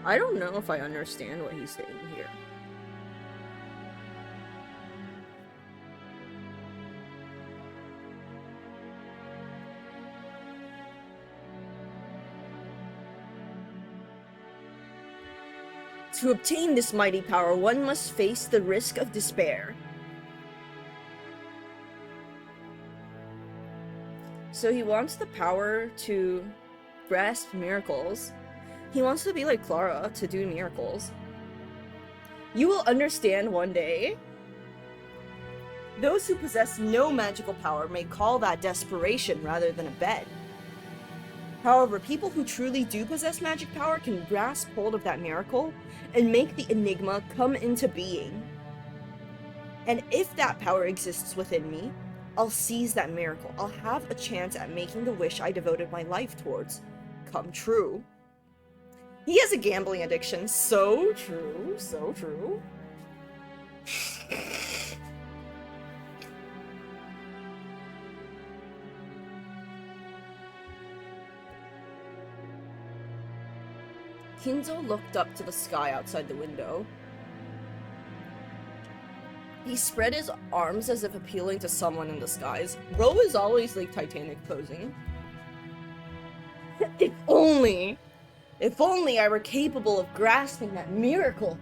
I don't know if I understand what he's saying here. To obtain this mighty power, one must face the risk of despair. So he wants the power to grasp miracles. He wants to be like Clara, to do miracles. You will understand one day. Those who possess no magical power may call that desperation rather than a bet. However, people who truly do possess magic power can grasp hold of that miracle and make the enigma come into being. And if that power exists within me, I'll seize that miracle. I'll have a chance at making the wish I devoted my life towards come true. He has a gambling addiction. So true, so true. Kinzo looked up to the sky outside the window. He spread his arms as if appealing to someone in the skies. Bro is always like Titanic posing. If only I were capable of grasping that miracle.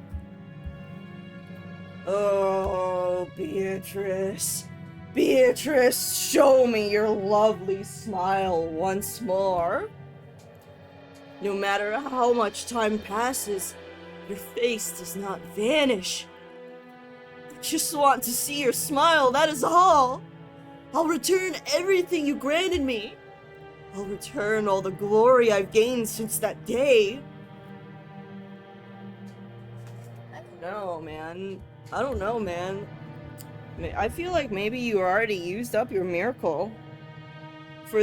Oh, Beatrice. Beatrice, show me your lovely smile once more. No matter how much time passes, your face does not vanish. I just want to see your smile, that is all. I'll return everything you granted me. I'll return all the glory I've gained since that day. I don't know, man. I feel like maybe you already used up your miracle. For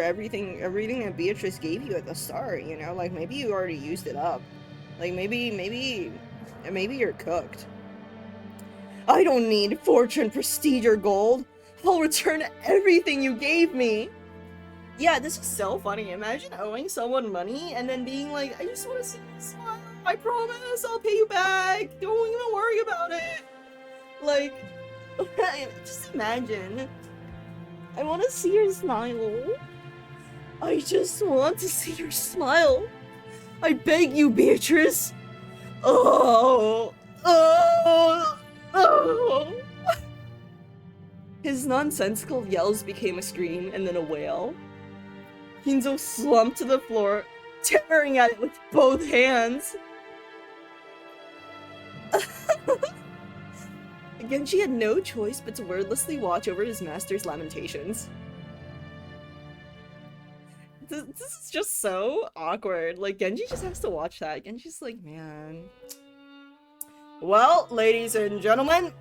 everything that Beatrice gave you at the start, you know? Like, maybe you already used it up. Like, maybe you're cooked. I don't need fortune, prestige, or gold. I'll return everything you gave me. Yeah, this is so funny. Imagine owing someone money and then being like, I just want to see you smile. I promise I'll pay you back. Don't even worry about it. Like, just imagine. I want to see your smile. I just want to see your smile. I beg you, Beatrice. Oh. His nonsensical yells became a scream and then a wail. Hinzo slumped to the floor, tearing at it with both hands. Genji had no choice but to wordlessly watch over his master's lamentations. This is just so awkward. Like, Genji just has to watch that. Genji's like, man. Well, ladies and gentlemen,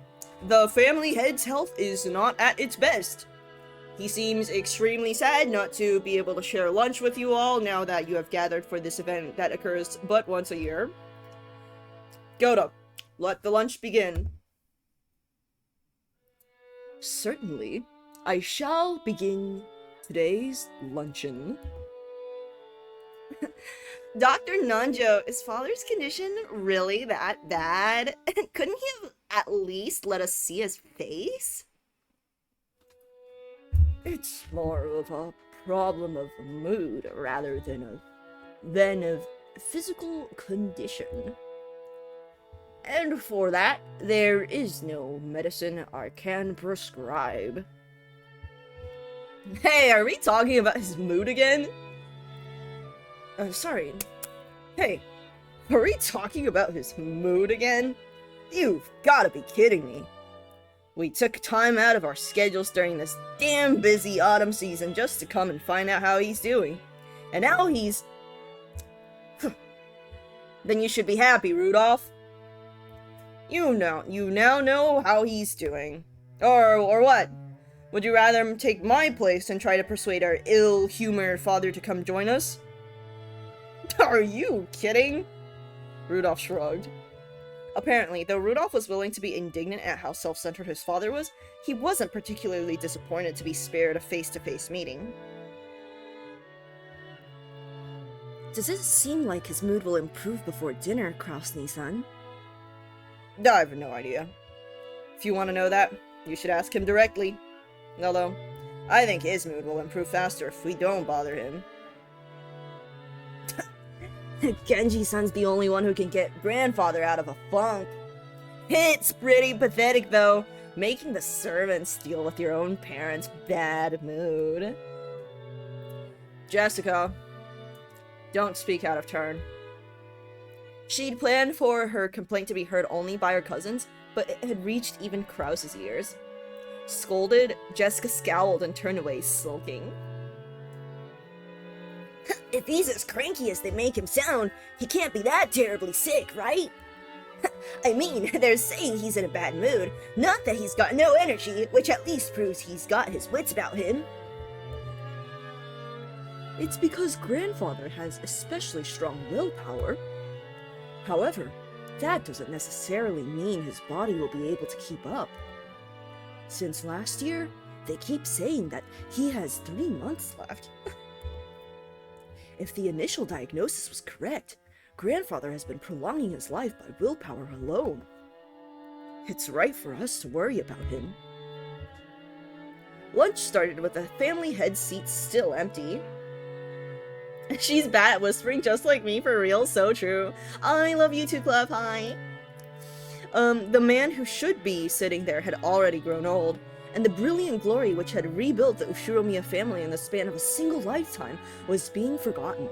the family head's health is not at its best. He seems extremely sad not to be able to share lunch with you all now that you have gathered for this event that occurs but once a year. Goto, let the lunch begin. Certainly, I shall begin today's luncheon. Dr. Nanjo, is father's condition really that bad? Couldn't he have at least let us see his face? It's more of a problem of mood rather than of physical condition. And for that, there is no medicine I can prescribe. Hey, are we talking about his mood again? Sorry. Hey, are we talking about his mood again? You've gotta be kidding me. We took time out of our schedules during this damn busy autumn season just to come and find out how he's doing. And now he's... Then you should be happy, Rudolph. You now know how he's doing. Or what? Would you rather take my place and try to persuade our ill-humored father to come join us? Are you kidding? Rudolph shrugged. Apparently, though Rudolph was willing to be indignant at how self-centered his father was, he wasn't particularly disappointed to be spared a face-to-face meeting. Does it seem like his mood will improve before dinner, Krasny-san? I have no idea. If you want to know that, you should ask him directly. Although, I think his mood will improve faster if we don't bother him. Genji-san's the only one who can get grandfather out of a funk. It's pretty pathetic, though, making the servants deal with your own parents' bad mood. Jessica, don't speak out of turn. She'd planned for her complaint to be heard only by her cousins, but it had reached even Krause's ears. Scolded, Jessica scowled and turned away, sulking. If he's as cranky as they make him sound, he can't be that terribly sick, right? I mean, they're saying he's in a bad mood, not that he's got no energy, which at least proves he's got his wits about him. It's because grandfather has especially strong willpower. However, that doesn't necessarily mean his body will be able to keep up. Since last year, they keep saying that he has 3 months left. If the initial diagnosis was correct, grandfather has been prolonging his life by willpower alone. It's right for us to worry about him. Lunch started with the family head seat still empty. She's bad at whispering just like me, for real, so true. I love you too, Club, hi. The man who should be sitting there had already grown old, and the brilliant glory which had rebuilt the Ushiromiya family in the span of a single lifetime was being forgotten.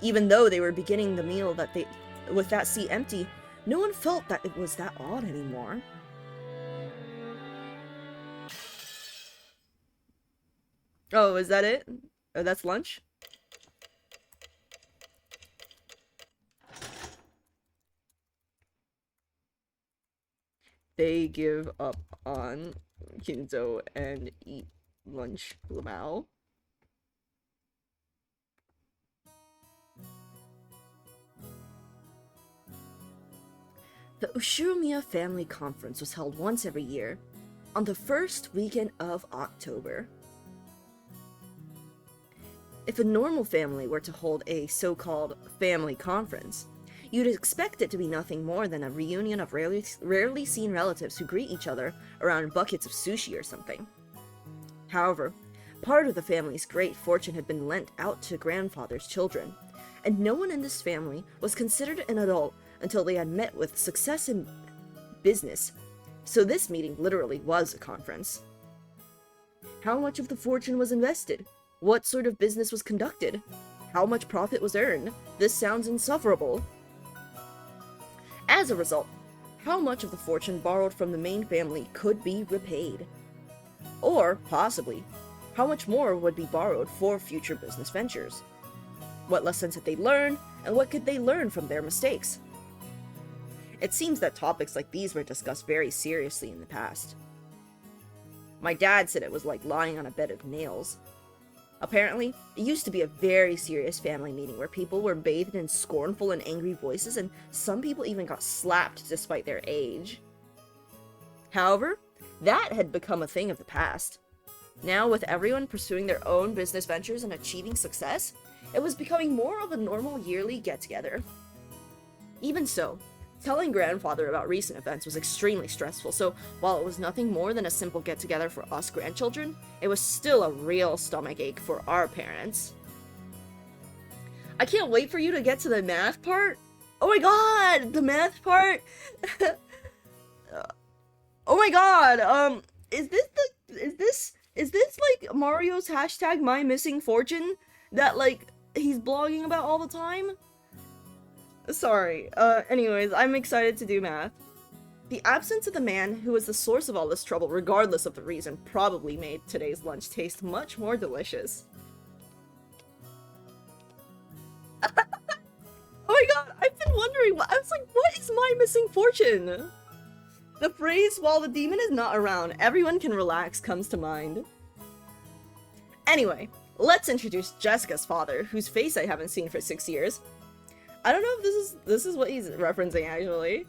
Even though they were beginning the meal with that seat empty, no one felt that it was that odd anymore. Oh, is that it? Oh, that's lunch? They give up on Kinzo and eat lunch lamau. The Ushiromiya Family Conference was held once every year, on the first weekend of October. If a normal family were to hold a so-called family conference, you'd expect it to be nothing more than a reunion of rarely seen relatives who greet each other around buckets of sushi or something. However, part of the family's great fortune had been lent out to grandfather's children, and no one in this family was considered an adult until they had met with success in business, so this meeting literally was a conference. How much of the fortune was invested? What sort of business was conducted? How much profit was earned? This sounds insufferable. As a result, how much of the fortune borrowed from the main family could be repaid? Or, possibly, how much more would be borrowed for future business ventures? What lessons had they learned, and what could they learn from their mistakes? It seems that topics like these were discussed very seriously in the past. My dad said it was like lying on a bed of nails. Apparently, it used to be a very serious family meeting where people were bathed in scornful and angry voices, and some people even got slapped despite their age. However, that had become a thing of the past. Now, with everyone pursuing their own business ventures and achieving success, it was becoming more of a normal yearly get-together. Even so, telling grandfather about recent events was extremely stressful, so while it was nothing more than a simple get-together for us grandchildren, it was still a real stomachache for our parents. I can't wait for you to get to the math part. Oh my god, the math part! Oh my god, is this like Mario's hashtag my missing fortune that like he's blogging about all the time? Sorry, anyways, I'm excited to do math. The absence of the man who was the source of all this trouble, regardless of the reason, probably made today's lunch taste much more delicious. Oh my god, I've been wondering, I was like, what is my missing fortune? The phrase, while the demon is not around, everyone can relax, comes to mind. Anyway, let's introduce Jessica's father, whose face I haven't seen for 6 years. I don't know if this is what he's referencing, actually.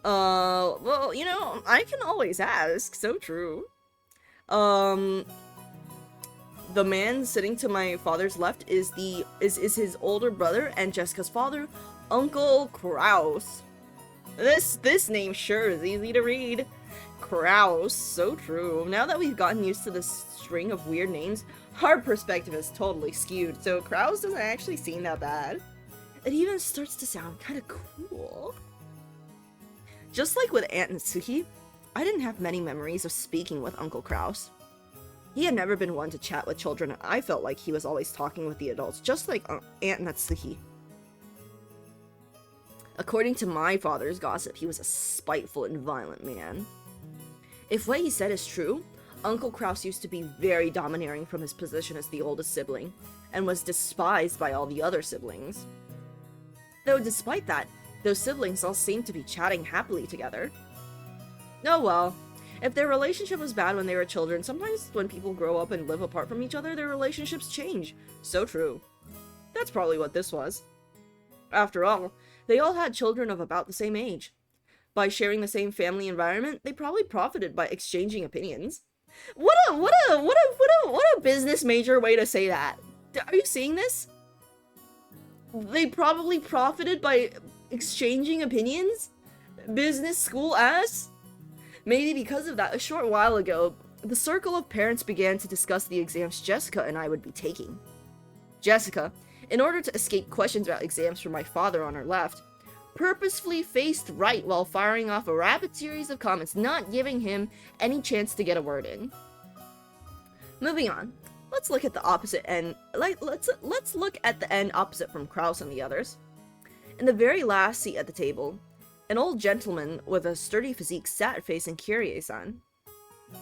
Well, you know, I can always ask, so true. The man sitting to my father's left is his older brother and Jessica's father, Uncle Kraus. This name sure is easy to read. Kraus, so true. Now that we've gotten used to this string of weird names, our perspective is totally skewed, so Kraus doesn't actually seem that bad. It even starts to sound kind of cool. Just like with Aunt Natsuki, I didn't have many memories of speaking with Uncle Kraus. He had never been one to chat with children, and I felt like he was always talking with the adults, just like Aunt Natsuki. According to my father's gossip, he was a spiteful and violent man. If what he said is true, Uncle Kraus used to be very domineering from his position as the oldest sibling, and was despised by all the other siblings. Though despite that, those siblings all seemed to be chatting happily together. Oh well, if their relationship was bad when they were children, sometimes when people grow up and live apart from each other, their relationships change. So true. That's probably what this was. After all, they all had children of about the same age. By sharing the same family environment, they probably profited by exchanging opinions. What a business major way to say that. Are you seeing this? They probably profited by exchanging opinions? Business school ass? Maybe because of that, a short while ago, the circle of parents began to discuss the exams Jessica and I would be taking. Jessica, in order to escape questions about exams from my father on her left, purposefully faced right while firing off a rapid series of comments, not giving him any chance to get a word in. Moving on, let's look at the opposite end. Let's look at the end opposite from Kraus and the others. In the very last seat at the table, an old gentleman with a sturdy physique sat facing Kyrie-san.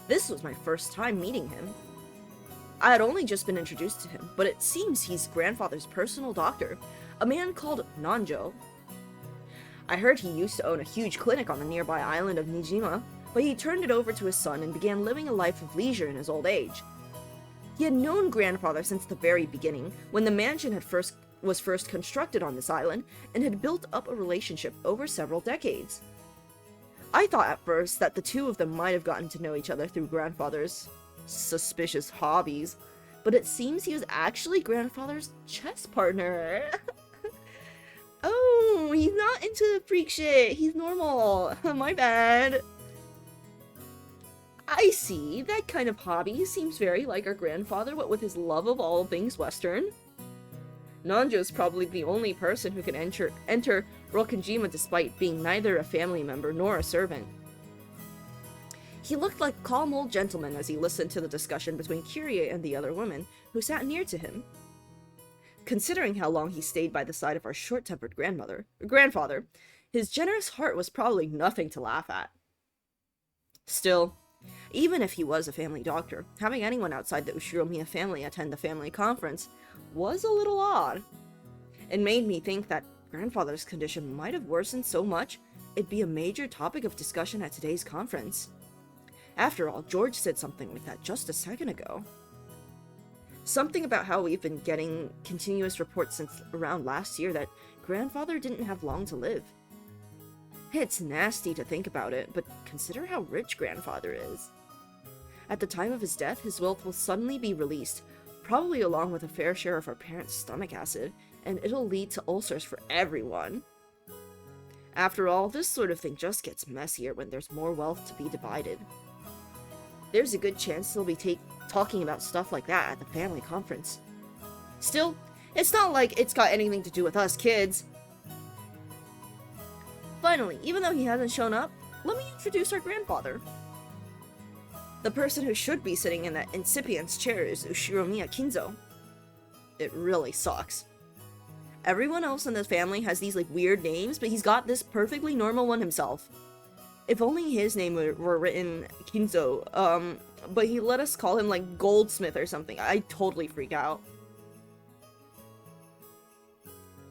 This was my first time meeting him. I had only just been introduced to him, but it seems he's grandfather's personal doctor, a man called Nanjo. I heard he used to own a huge clinic on the nearby island of Nijima, but he turned it over to his son and began living a life of leisure in his old age. He had known grandfather since the very beginning, when the mansion was first constructed on this island, and had built up a relationship over several decades. I thought at first that the two of them might have gotten to know each other through grandfather's suspicious hobbies, but it seems he was actually grandfather's chess partner. Oh, he's not into the freak shit. He's normal. My bad. I see. That kind of hobby seems very like our grandfather, what with his love of all things Western. Nanjo's probably the only person who can enter Rokkenjima despite being neither a family member nor a servant. He looked like a calm old gentleman as he listened to the discussion between Kyrie and the other woman, who sat near to him. Considering how long he stayed by the side of our short-tempered grandfather, his generous heart was probably nothing to laugh at. Still, even if he was a family doctor, having anyone outside the Ushiromiya family attend the family conference was a little odd. It made me think that grandfather's condition might have worsened so much it'd be a major topic of discussion at today's conference. After all, George said something like that just a second ago. Something about how we've been getting continuous reports since around last year that grandfather didn't have long to live. It's nasty to think about it, but consider how rich grandfather is. At the time of his death, his wealth will suddenly be released, probably along with a fair share of our parents' stomach acid, and it'll lead to ulcers for everyone. After all, this sort of thing just gets messier when there's more wealth to be divided. There's a good chance they'll be talking about stuff like that at the family conference. Still, it's not like it's got anything to do with us kids. Finally, even though he hasn't shown up, let me introduce our grandfather. The person who should be sitting in that incipient's chair is Ushiromiya Kinzo. It really sucks. Everyone else in the family has these weird names, but he's got this perfectly normal one himself. If only his name were written Kinzo, but he let us call him Goldsmith or something. I'd totally freak out.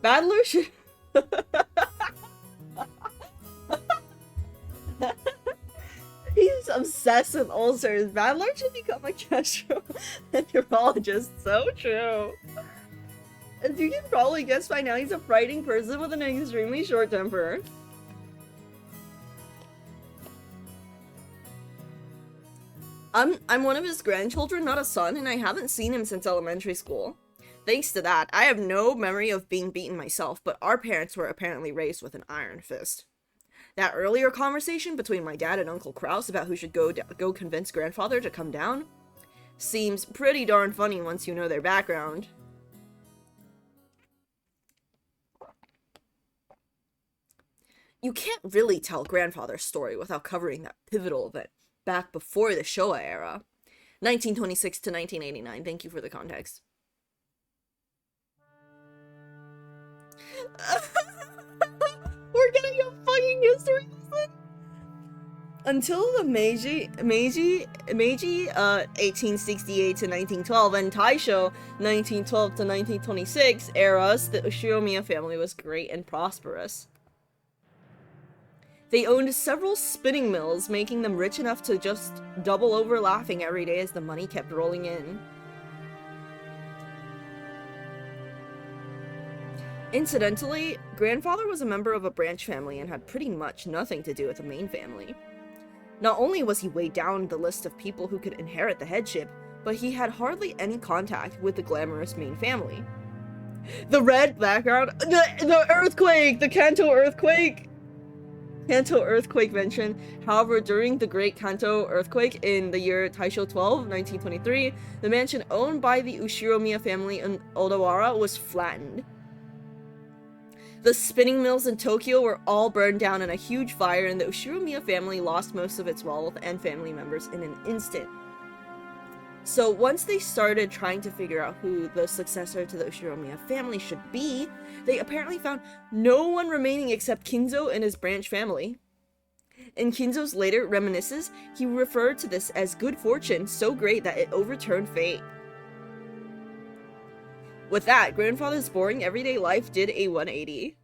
Battler should... He's obsessed with ulcers. Battler should become a gastroenterologist. So true. As you can probably guess by now, he's a frightening person with an extremely short temper. I'm one of his grandchildren, not a son, and I haven't seen him since elementary school. Thanks to that, I have no memory of being beaten myself, but our parents were apparently raised with an iron fist. That earlier conversation between my dad and Uncle Kraus about who should go convince grandfather to come down seems pretty darn funny once you know their background. You can't really tell grandfather's story without covering that pivotal event back before the Showa era. 1926 to 1989. Thank you for the context. We're getting a fucking history lesson. Until the Meiji 1868 to 1912 and Taisho 1912 to 1926 eras, the Ushiromiya family was great and prosperous. They owned several spinning mills, making them rich enough to just double over laughing every day as the money kept rolling in. Incidentally, grandfather was a member of a branch family and had pretty much nothing to do with the main family. Not only was he way down the list of people who could inherit the headship, but he had hardly any contact with the glamorous main family. The red background, the earthquake, the Kanto earthquake mentioned. However, during the Great Kanto earthquake in the year Taisho 12, 1923, the mansion owned by the Ushiromiya family in Odawara was flattened. The spinning mills in Tokyo were all burned down in a huge fire, and the Ushiromiya family lost most of its wealth and family members in an instant. So once they started trying to figure out who the successor to the Ushiromiya family should be, they apparently found no one remaining except Kinzo and his branch family. In Kinzo's later reminiscences, he referred to this as good fortune so great that it overturned fate. With that, grandfather's boring everyday life did a 180.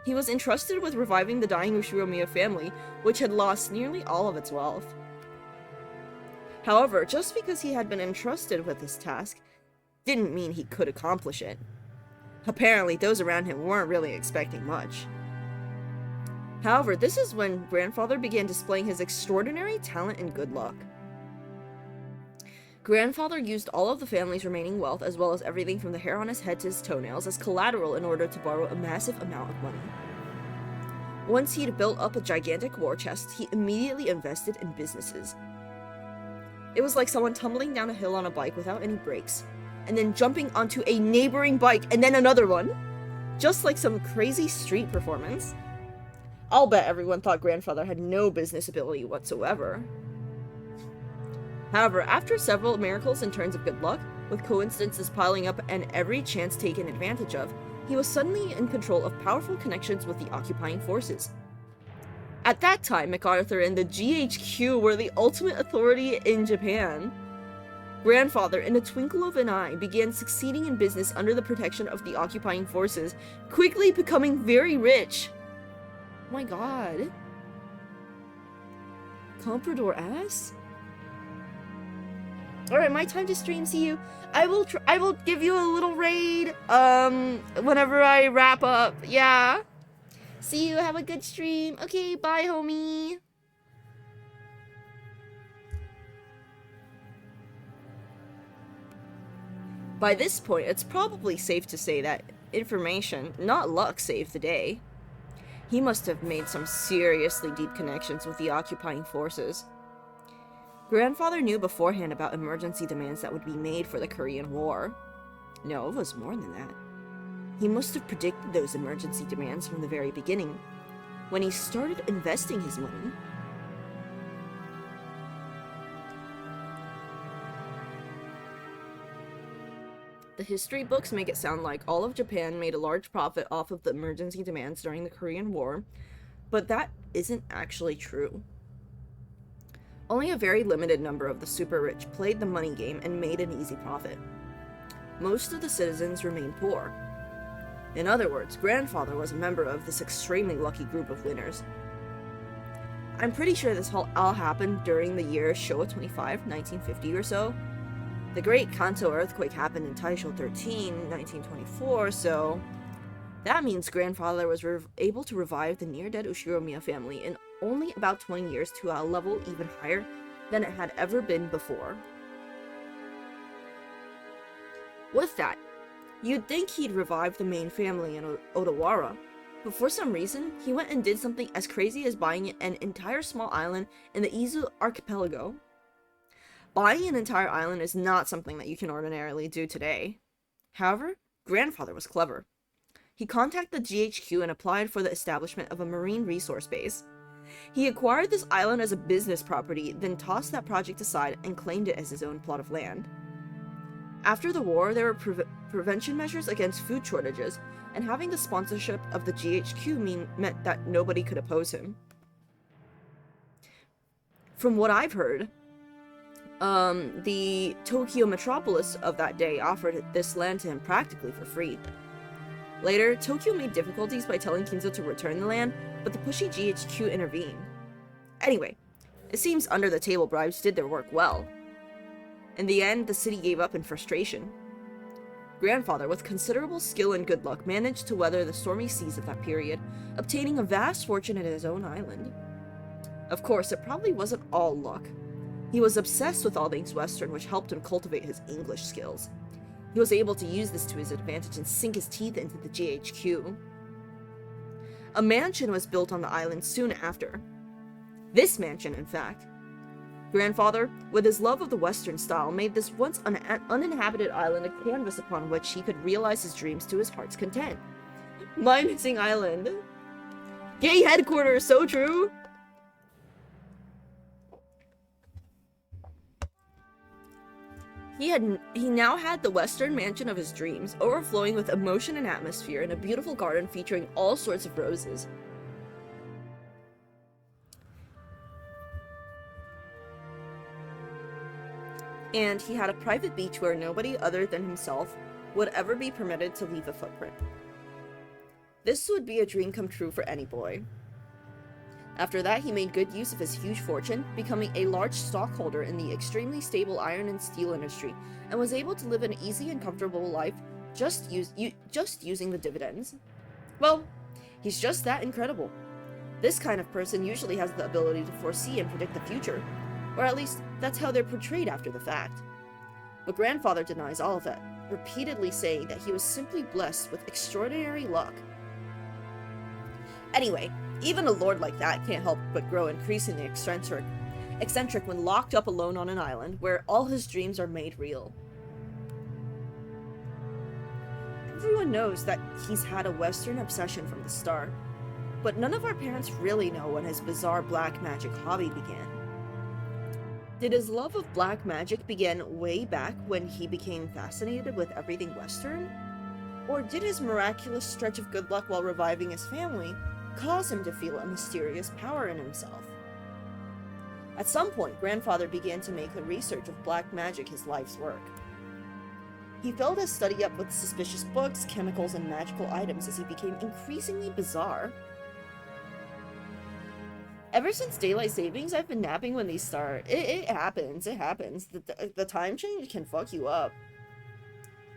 He was entrusted with reviving the dying Ushiromiya family, which had lost nearly all of its wealth. However, just because he had been entrusted with this task, didn't mean he could accomplish it. Apparently, those around him weren't really expecting much. However, this is when grandfather began displaying his extraordinary talent and good luck. Grandfather used all of the family's remaining wealth, as well as everything from the hair on his head to his toenails, as collateral in order to borrow a massive amount of money. Once he'd built up a gigantic war chest, he immediately invested in businesses. It was like someone tumbling down a hill on a bike without any brakes, and then jumping onto a neighboring bike and then another one. Just like some crazy street performance. I'll bet everyone thought grandfather had no business ability whatsoever. However, after several miracles and turns of good luck, with coincidences piling up and every chance taken advantage of, he was suddenly in control of powerful connections with the occupying forces. At that time, MacArthur and the GHQ were the ultimate authority in Japan. Grandfather, in a twinkle of an eye, began succeeding in business under the protection of the occupying forces, quickly becoming very rich. Oh my god. Comprador ass? Alright, my time to stream. See you. I will give you a little raid, whenever I wrap up. Yeah. See you. Have a good stream. Okay, bye, homie. By this point, it's probably safe to say that information, not luck, saved the day. He must have made some seriously deep connections with the occupying forces. Grandfather knew beforehand about emergency demands that would be made for the Korean War. No, it was more than that. He must have predicted those emergency demands from the very beginning, when he started investing his money. The history books make it sound like all of Japan made a large profit off of the emergency demands during the Korean War, but that isn't actually true. Only a very limited number of the super rich played the money game and made an easy profit. Most of the citizens remained poor. In other words, grandfather was a member of this extremely lucky group of winners. I'm pretty sure this all happened during the year Showa 25, 1950 or so. The Great Kanto earthquake happened in Taisho 13, 1924, so that means grandfather was able to revive the near-dead Ushiromiya family in only about 20 years to a level even higher than it had ever been before. With that, you'd think he'd revive the main family in Odawara, but for some reason, he went and did something as crazy as buying an entire small island in the Izu archipelago. Buying an entire island is not something that you can ordinarily do today. However, Grandfather was clever. He contacted the GHQ and applied for the establishment of a marine resource base. He acquired this island as a business property, then tossed that project aside and claimed it as his own plot of land. After the war, there were prevention measures against food shortages, and having the sponsorship of the GHQ meant that nobody could oppose him. From what I've heard, the Tokyo metropolis of that day offered this land to him practically for free. Later, Tokyo made difficulties by telling Kinzo to return the land, but the pushy GHQ intervened. Anyway, it seems under-the-table bribes did their work well. In the end, the city gave up in frustration. Grandfather, with considerable skill and good luck, managed to weather the stormy seas of that period, obtaining a vast fortune in his own island. Of course, it probably wasn't all luck. He was obsessed with all things Western, which helped him cultivate his English skills. He was able to use this to his advantage and sink his teeth into the GHQ. A mansion was built on the island soon after. This mansion, in fact. Grandfather, with his love of the Western style, made this once uninhabited island a canvas upon which he could realize his dreams to his heart's content. My missing island. Gay headquarters, so true! He now had the Western mansion of his dreams, overflowing with emotion and atmosphere, in a beautiful garden featuring all sorts of roses. And he had a private beach where nobody other than himself would ever be permitted to leave a footprint. This would be a dream come true for any boy. After that, he made good use of his huge fortune, becoming a large stockholder in the extremely stable iron and steel industry, and was able to live an easy and comfortable life just using the dividends. Well, he's just that incredible. This kind of person usually has the ability to foresee and predict the future, or at least that's how they're portrayed after the fact. But Grandfather denies all of that, repeatedly saying that he was simply blessed with extraordinary luck. Anyway, even a lord like that can't help but grow increasingly eccentric when locked up alone on an island where all his dreams are made real. Everyone knows that he's had a Western obsession from the start, but none of our parents really know when his bizarre black magic hobby began. Did his love of black magic begin way back when he became fascinated with everything Western? Or did his miraculous stretch of good luck while reviving his family cause him to feel a mysterious power in himself? At some point, Grandfather began to make the research of black magic his life's work. He filled his study up with suspicious books, chemicals, and magical items as he became increasingly bizarre. Ever since daylight savings, I've been napping when these start. It happens. The time change can fuck you up.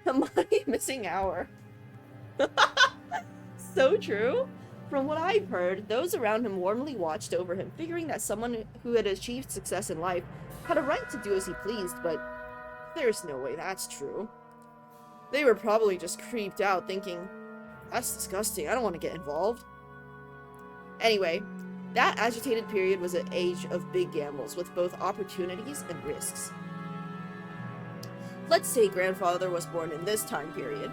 My missing hour. So true. From what I've heard, those around him warmly watched over him, figuring that someone who had achieved success in life had a right to do as he pleased, but there's no way that's true. They were probably just creeped out, thinking, that's disgusting, I don't want to get involved. Anyway, that agitated period was an age of big gambles, with both opportunities and risks. Let's say Grandfather was born in this time period.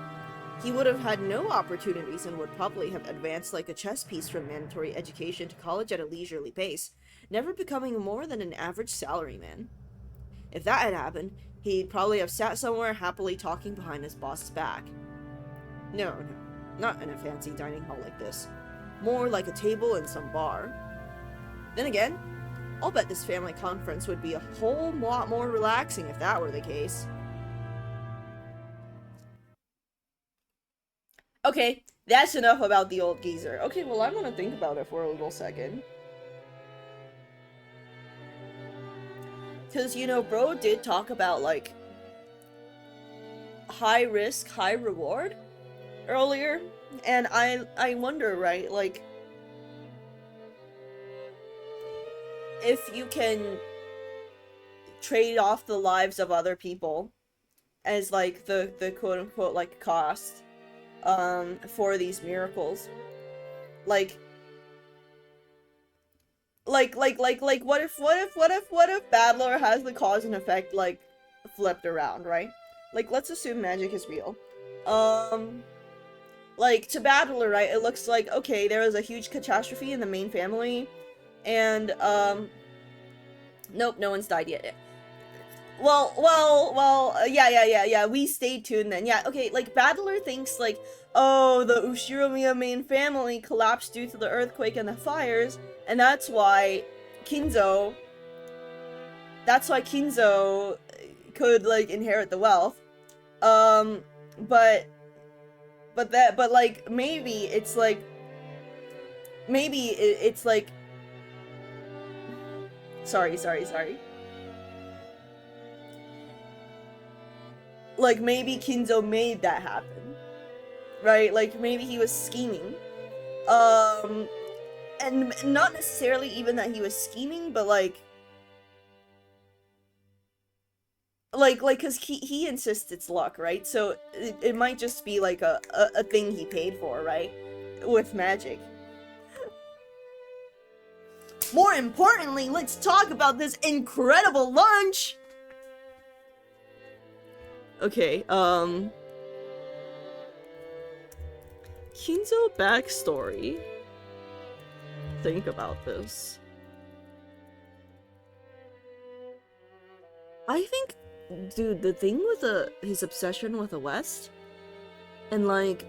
He would have had no opportunities and would probably have advanced like a chess piece from mandatory education to college at a leisurely pace, never becoming more than an average salaryman. If that had happened, he'd probably have sat somewhere happily talking behind his boss's back. No, not in a fancy dining hall like this. More like a table in some bar. Then again, I'll bet this family conference would be a whole lot more relaxing if that were the case. Okay, that's enough about the old geezer. Okay, well, I'm gonna think about it for a little second. Because, you know, bro did talk about, like, high risk, high reward earlier. And I wonder, right, like, if you can trade off the lives of other people as like the quote unquote like cost for these miracles. Like what if Battler has the cause and effect like flipped around, right? Like let's assume magic is real. Like to Battler, right, it looks like okay, there was a huge catastrophe in the main family and nope, no one's died yet. Yeah, we stayed tuned then. Yeah, okay, like, Battler thinks, like, oh, the Ushiromiya main family collapsed due to the earthquake and the fires, and that's why Kinzo could, like, inherit the wealth. But, like, maybe it's like, sorry. Like, maybe Kinzo made that happen, right? Like, maybe he was scheming. And not necessarily even that he was scheming, but because he insists it's luck, right? So it might just be like a thing he paid for, right? With magic. More importantly, let's talk about this incredible lunch! Okay, Kinzo backstory. Think about this. I think, dude, the thing with his obsession with the West, and like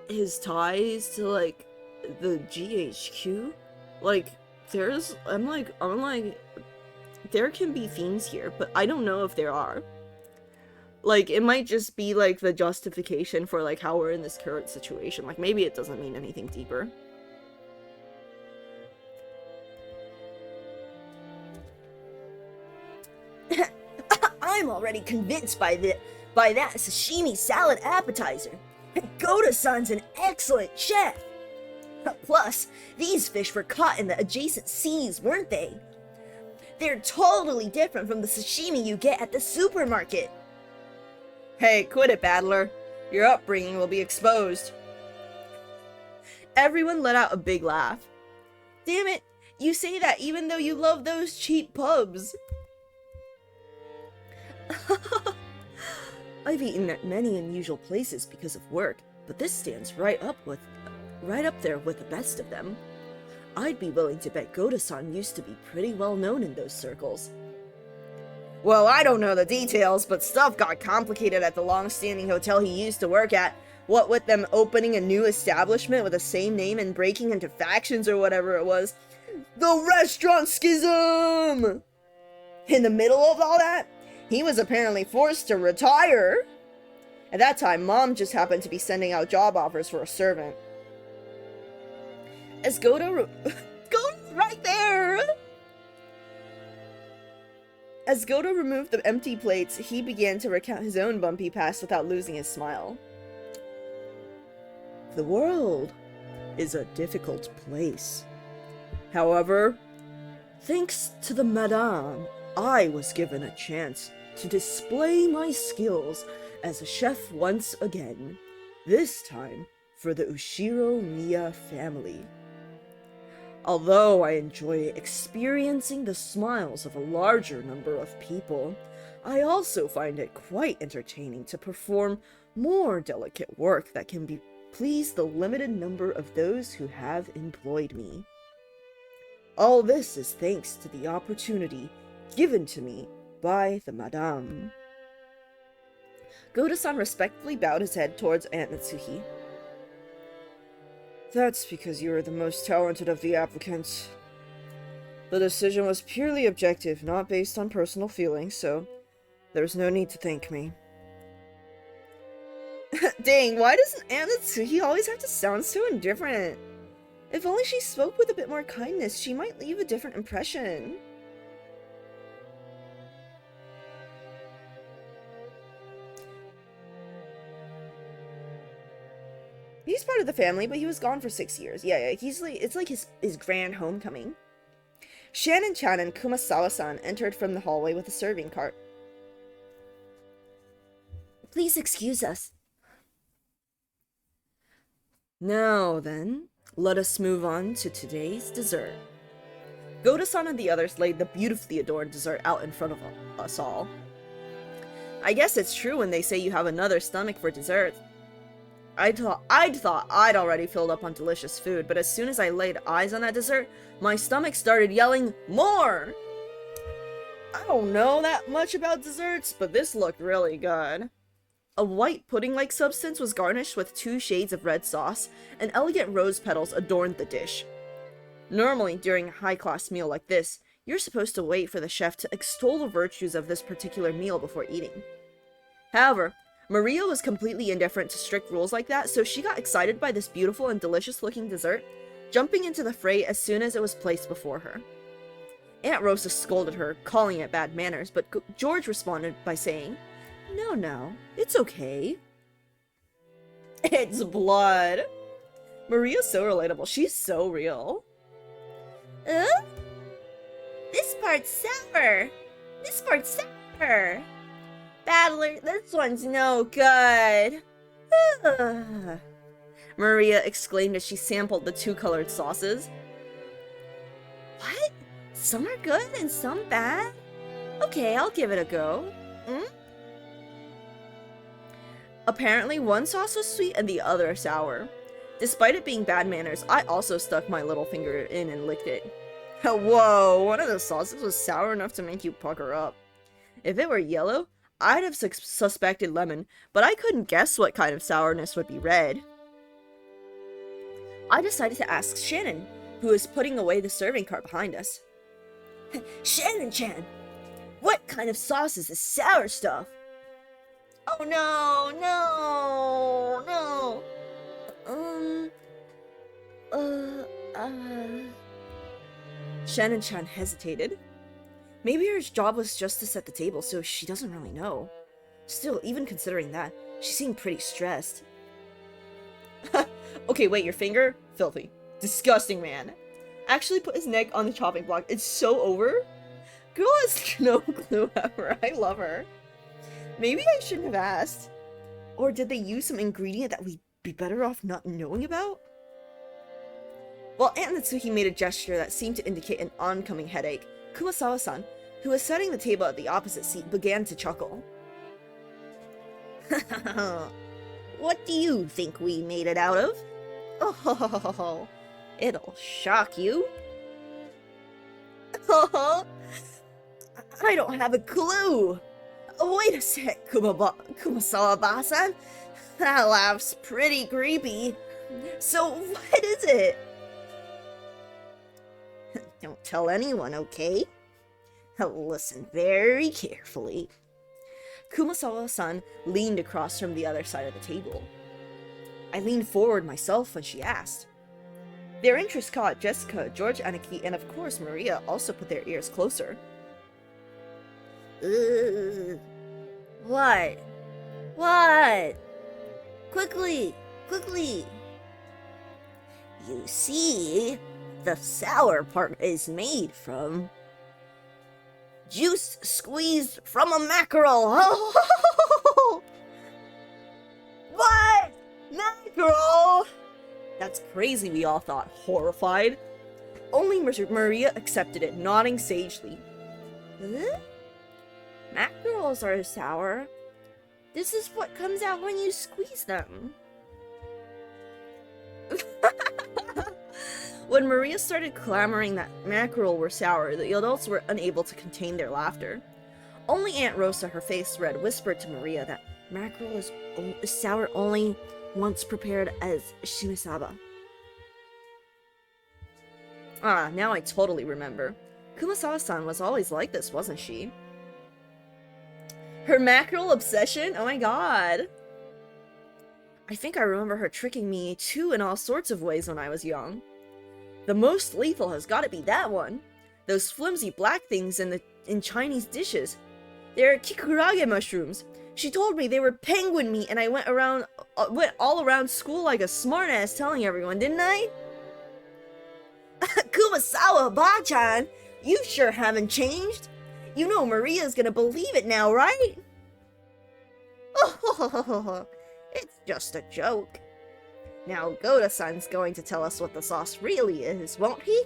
his ties to like the GHQ, like I'm like there can be themes here, but I don't know if there are. Like, it might just be, like, the justification for, like, how we're in this current situation. Like, maybe it doesn't mean anything deeper. I'm already convinced by that sashimi salad appetizer. Goda-san's an excellent chef. Plus, these fish were caught in the adjacent seas, weren't they? They're totally different from the sashimi you get at the supermarket. Hey, quit it, Battler. Your upbringing will be exposed. Everyone let out a big laugh. Damn it, you say that even though you love those cheap pubs. I've eaten at many unusual places because of work, but this stands right up there with the best of them. I'd be willing to bet Goda-san used to be pretty well known in those circles. Well, I don't know the details, but stuff got complicated at the long-standing hotel he used to work at. What with them opening a new establishment with the same name and breaking into factions or whatever it was. The restaurant schism! In the middle of all that, he was apparently forced to retire. At that time, Mom just happened to be sending out job offers for a servant. As Goda's right there! As Goda removed the empty plates, he began to recount his own bumpy past without losing his smile. The world is a difficult place. However, thanks to the Madame, I was given a chance to display my skills as a chef once again, this time for the Ushiromiya family. Although I enjoy experiencing the smiles of a larger number of people, I also find it quite entertaining to perform more delicate work that can please the limited number of those who have employed me. All this is thanks to the opportunity given to me by the Madame. Goda-san respectfully bowed his head towards Aunt Natsuhi. That's because you are the most talented of the applicants. The decision was purely objective, not based on personal feelings, so there's no need to thank me. Dang, why does Aunt Natsuhi always have to sound so indifferent? If only she spoke with a bit more kindness, she might leave a different impression. He's part of the family, but he was gone for 6 years. Yeah, it's like his grand homecoming. Shannon-chan and Kumasawa-san entered from the hallway with a serving cart. Please excuse us. Now then, let us move on to today's dessert. Goda-san and the others laid the beautifully adorned dessert out in front of us all. I guess it's true when they say you have another stomach for dessert. I'd thought I'd already filled up on delicious food, but as soon as I laid eyes on that dessert, my stomach started yelling, "More!" I don't know that much about desserts, but this looked really good. A white pudding-like substance was garnished with 2 shades of red sauce, and elegant rose petals adorned the dish. Normally, during a high-class meal like this, you're supposed to wait for the chef to extol the virtues of this particular meal before eating. However, Maria was completely indifferent to strict rules like that, so she got excited by this beautiful and delicious-looking dessert, jumping into the fray as soon as it was placed before her. Aunt Rosa scolded her, calling it bad manners, but George responded by saying, No, it's okay. It's blood. Maria's so relatable. She's so real. This part's sour. This part's sour. Battler, this one's no good. Maria exclaimed as she sampled the 2 colored sauces. What? Some are good and some bad? Okay, I'll give it a go. Apparently, one sauce was sweet and the other sour. Despite it being bad manners, I also stuck my little finger in and licked it. Whoa, one of the sauces was sour enough to make you pucker up. If it were yellow, I'd have suspected lemon, but I couldn't guess what kind of sourness would be red. I decided to ask Shannon, who was putting away the serving cart behind us. Shannon-chan, what kind of sauce is this sour stuff? Oh no. Shannon-chan hesitated. Maybe her job was just to set the table, so she doesn't really know. Still, even considering that, she seemed pretty stressed. Okay, wait, your finger? Filthy. Disgusting, man. Actually put his neck on the chopping block. It's so over. Girl has no clue ever. I love her. Maybe I shouldn't have asked. Or did they use some ingredient that we'd be better off not knowing about? While Aunt Natsuki made a gesture that seemed to indicate an oncoming headache, Kumasawa-san, who was setting the table at the opposite seat, began to chuckle. What do you think we made it out of? Oh, it'll shock you. I don't have a clue. Wait a sec, Kumasawa-san. That laugh's pretty creepy. So what is it? Don't tell anyone, okay? Listen very carefully. Kumasawa-san leaned across from the other side of the table. I leaned forward myself when she asked. Their interest caught Jessica, George, Aniki, and of course Maria also put their ears closer. What? What? Quickly! You see, the sour part is made from juice squeezed from a mackerel. What? Mackerel? That's crazy, we all thought, horrified. Only Maria accepted it, nodding sagely. Huh? Mackerels are sour. This is what comes out when you squeeze them. When Maria started clamoring that mackerel were sour, the adults were unable to contain their laughter. Only Aunt Rosa, her face red, whispered to Maria that mackerel is sour only once prepared as shimisaba. Ah, now I totally remember. Kumasawa-san was always like this, wasn't she? Her mackerel obsession? Oh my god. I think I remember her tricking me too in all sorts of ways when I was young. The most lethal has got to be that one. Those flimsy black things in Chinese dishes. They're kikurage mushrooms. She told me they were penguin meat, and I went all around school like a smartass telling everyone, didn't I? Kumasawa-ba-chan, You sure haven't changed. You know Maria's gonna believe it now, right? Oh, it's just a joke. Now Goda-san's going to tell us what the sauce really is, won't he?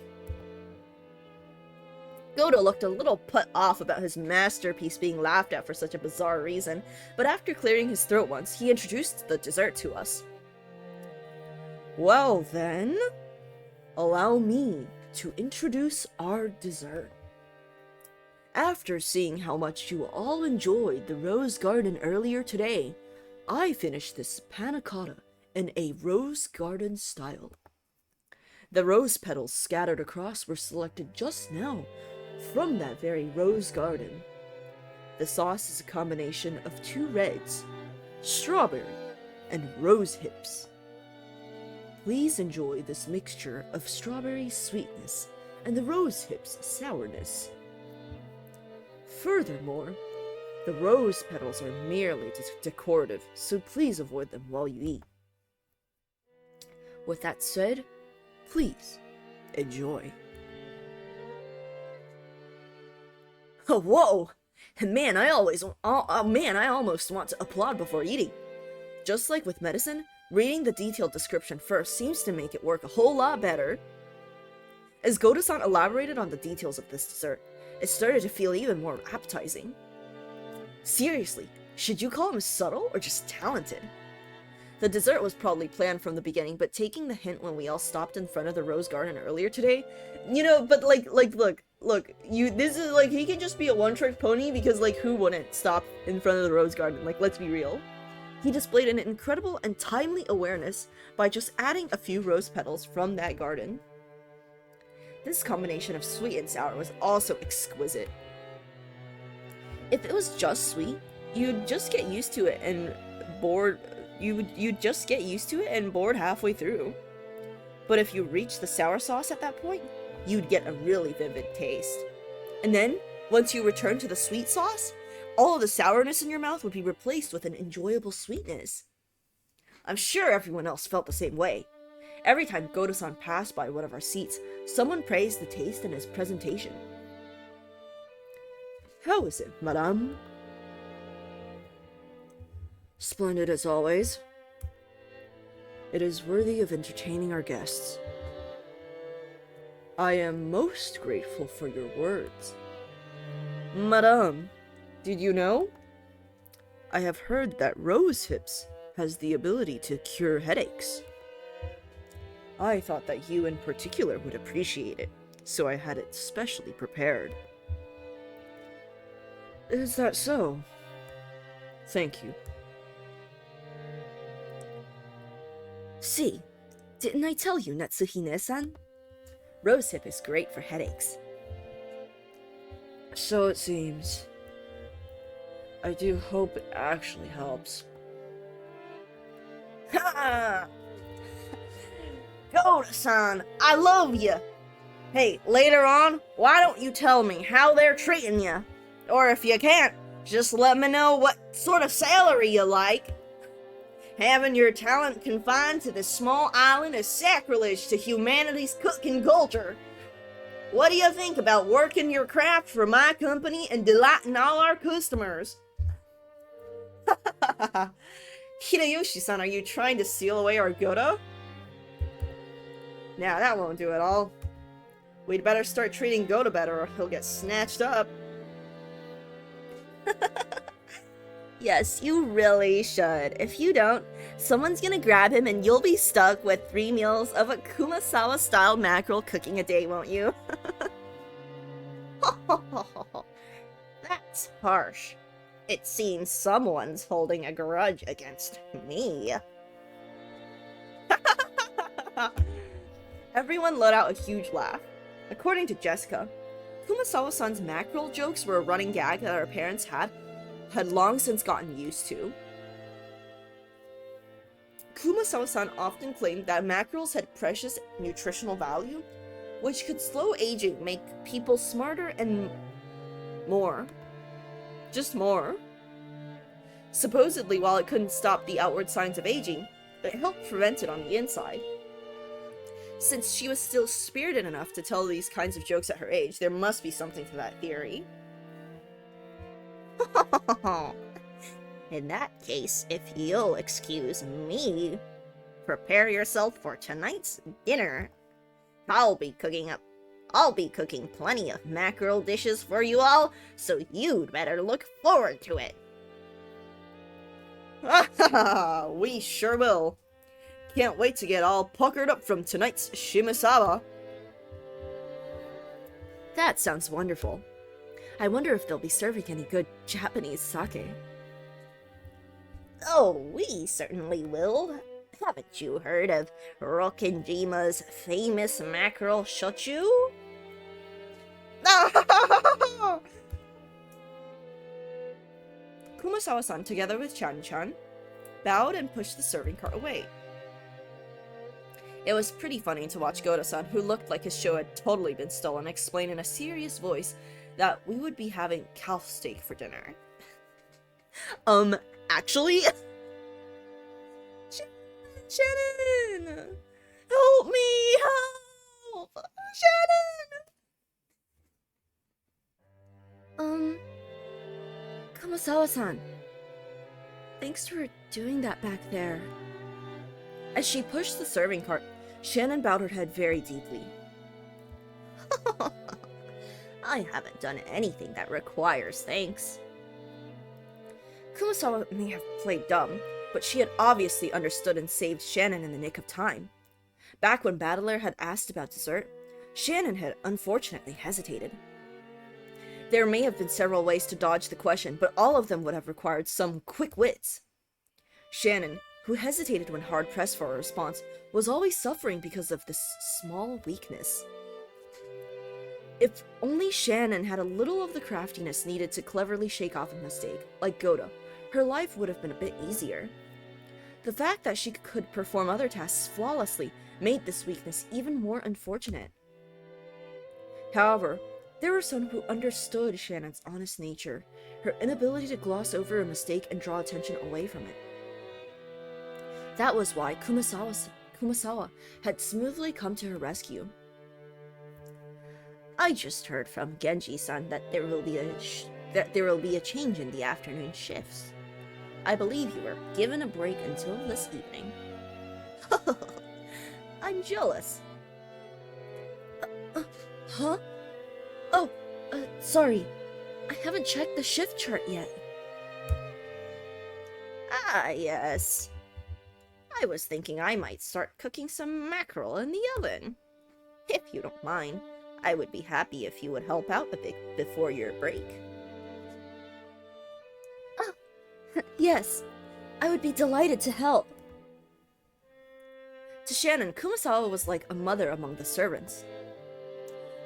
Goda looked a little put off about his masterpiece being laughed at for such a bizarre reason, but after clearing his throat once, he introduced the dessert to us. Well then, allow me to introduce our dessert. After seeing how much you all enjoyed the rose garden earlier today, I finished this panna cotta in a rose garden style. The rose petals scattered across were selected just now from that very rose garden. The sauce is a combination of 2 reds, strawberry, and rose hips. Please enjoy this mixture of strawberry sweetness and the rose hips sourness. Furthermore, the rose petals are merely decorative, so please avoid them while you eat. With that said, please enjoy. Oh, whoa! Man, I almost want to applaud before eating. Just like with medicine, reading the detailed description first seems to make it work a whole lot better. As Goda-san elaborated on the details of this dessert, it started to feel even more appetizing. Seriously, should you call him subtle or just talented? The dessert was probably planned from the beginning, but taking the hint when we all stopped in front of the rose garden earlier today, but look, this is like, he can just be a one-trick pony because, like, who wouldn't stop in front of the rose garden? Like, let's be real. He displayed an incredible and timely awareness by just adding a few rose petals from that garden. This combination of sweet and sour was also exquisite. If it was just sweet, you'd just get used to it and bored. You'd just get used to it and bored halfway through. But if you reach the sour sauce at that point, you'd get a really vivid taste. And then, once you return to the sweet sauce, all of the sourness in your mouth would be replaced with an enjoyable sweetness. I'm sure everyone else felt the same way. Every time Goda-san passed by one of our seats, someone praised the taste and his presentation. How is it, madame? Splendid as always. It is worthy of entertaining our guests. I am most grateful for your words. Madame, did you know? I have heard that rose hips has the ability to cure headaches. I thought that you in particular would appreciate it, so I had it specially prepared. Is that so? Thank you. See, didn't I tell you, Natsuhine-san? Rosehip is great for headaches. So it seems. I do hope it actually helps. Ha! Goda-san, I love you! Hey, later on, why don't you tell me how they're treating you? Or if you can't, just let me know what sort of salary you like. Having your talent confined to this small island is sacrilege to humanity's cooking culture. What do you think about working your craft for my company and delighting all our customers? Hideyoshi-san, are you trying to seal away our Goda? Nah, that won't do it all. We'd better start treating Goda better or he'll get snatched up. Yes, you really should. If you don't, someone's gonna grab him and you'll be stuck with 3 meals of a Kumasawa-style mackerel cooking a day, won't you? That's harsh. It seems someone's holding a grudge against me. Everyone let out a huge laugh. According to Jessica, Kumasawa-san's mackerel jokes were a running gag that our parents had long since gotten used to. Kumasawa-san often claimed that mackerels had precious nutritional value, which could slow aging, make people smarter, and more. Just more. Supposedly, while it couldn't stop the outward signs of aging, it helped prevent it on the inside. Since she was still spirited enough to tell these kinds of jokes at her age, there must be something to that theory. In that case, if you'll excuse me, prepare yourself for tonight's dinner. I'll be cooking plenty of mackerel dishes for you all, so you'd better look forward to it. We sure will. Can't wait to get all puckered up from tonight's shimasaba. That sounds wonderful. I wonder if they'll be serving any good Japanese sake. Oh, we certainly will. Haven't you heard of Rokkenjima's famous mackerel shochu? Kumasawa-san, together with Chan-chan, bowed and pushed the serving cart away. It was pretty funny to watch Goda-san, who looked like his show had totally been stolen, explain in a serious voice that we would be having calf steak for dinner. Actually? Shannon! Help me! Help! Shannon! Kumasawa-san. Thanks for doing that back there. As she pushed the serving cart, Shannon bowed her head very deeply. I haven't done anything that requires thanks. Kumasawa may have played dumb, but she had obviously understood and saved Shannon in the nick of time. Back when Battler had asked about dessert, Shannon had unfortunately hesitated. There may have been several ways to dodge the question, but all of them would have required some quick wits. Shannon, who hesitated when hard-pressed for a response, was always suffering because of this small weakness. If only Shannon had a little of the craftiness needed to cleverly shake off a mistake, like Goda, her life would have been a bit easier. The fact that she could perform other tasks flawlessly made this weakness even more unfortunate. However, there were some who understood Shannon's honest nature, her inability to gloss over a mistake and draw attention away from it. That was why Kumasawa had smoothly come to her rescue. I just heard from Genji-san that there will be a change in the afternoon shifts. I believe you were given a break until this evening. I'm jealous. Huh? Oh, sorry. I haven't checked the shift chart yet. Ah, yes. I was thinking I might start cooking some mackerel in the oven. If you don't mind, I would be happy if you would help out a bit before your break. Oh, yes. I would be delighted to help. To Shannon, Kumasawa was like a mother among the servants.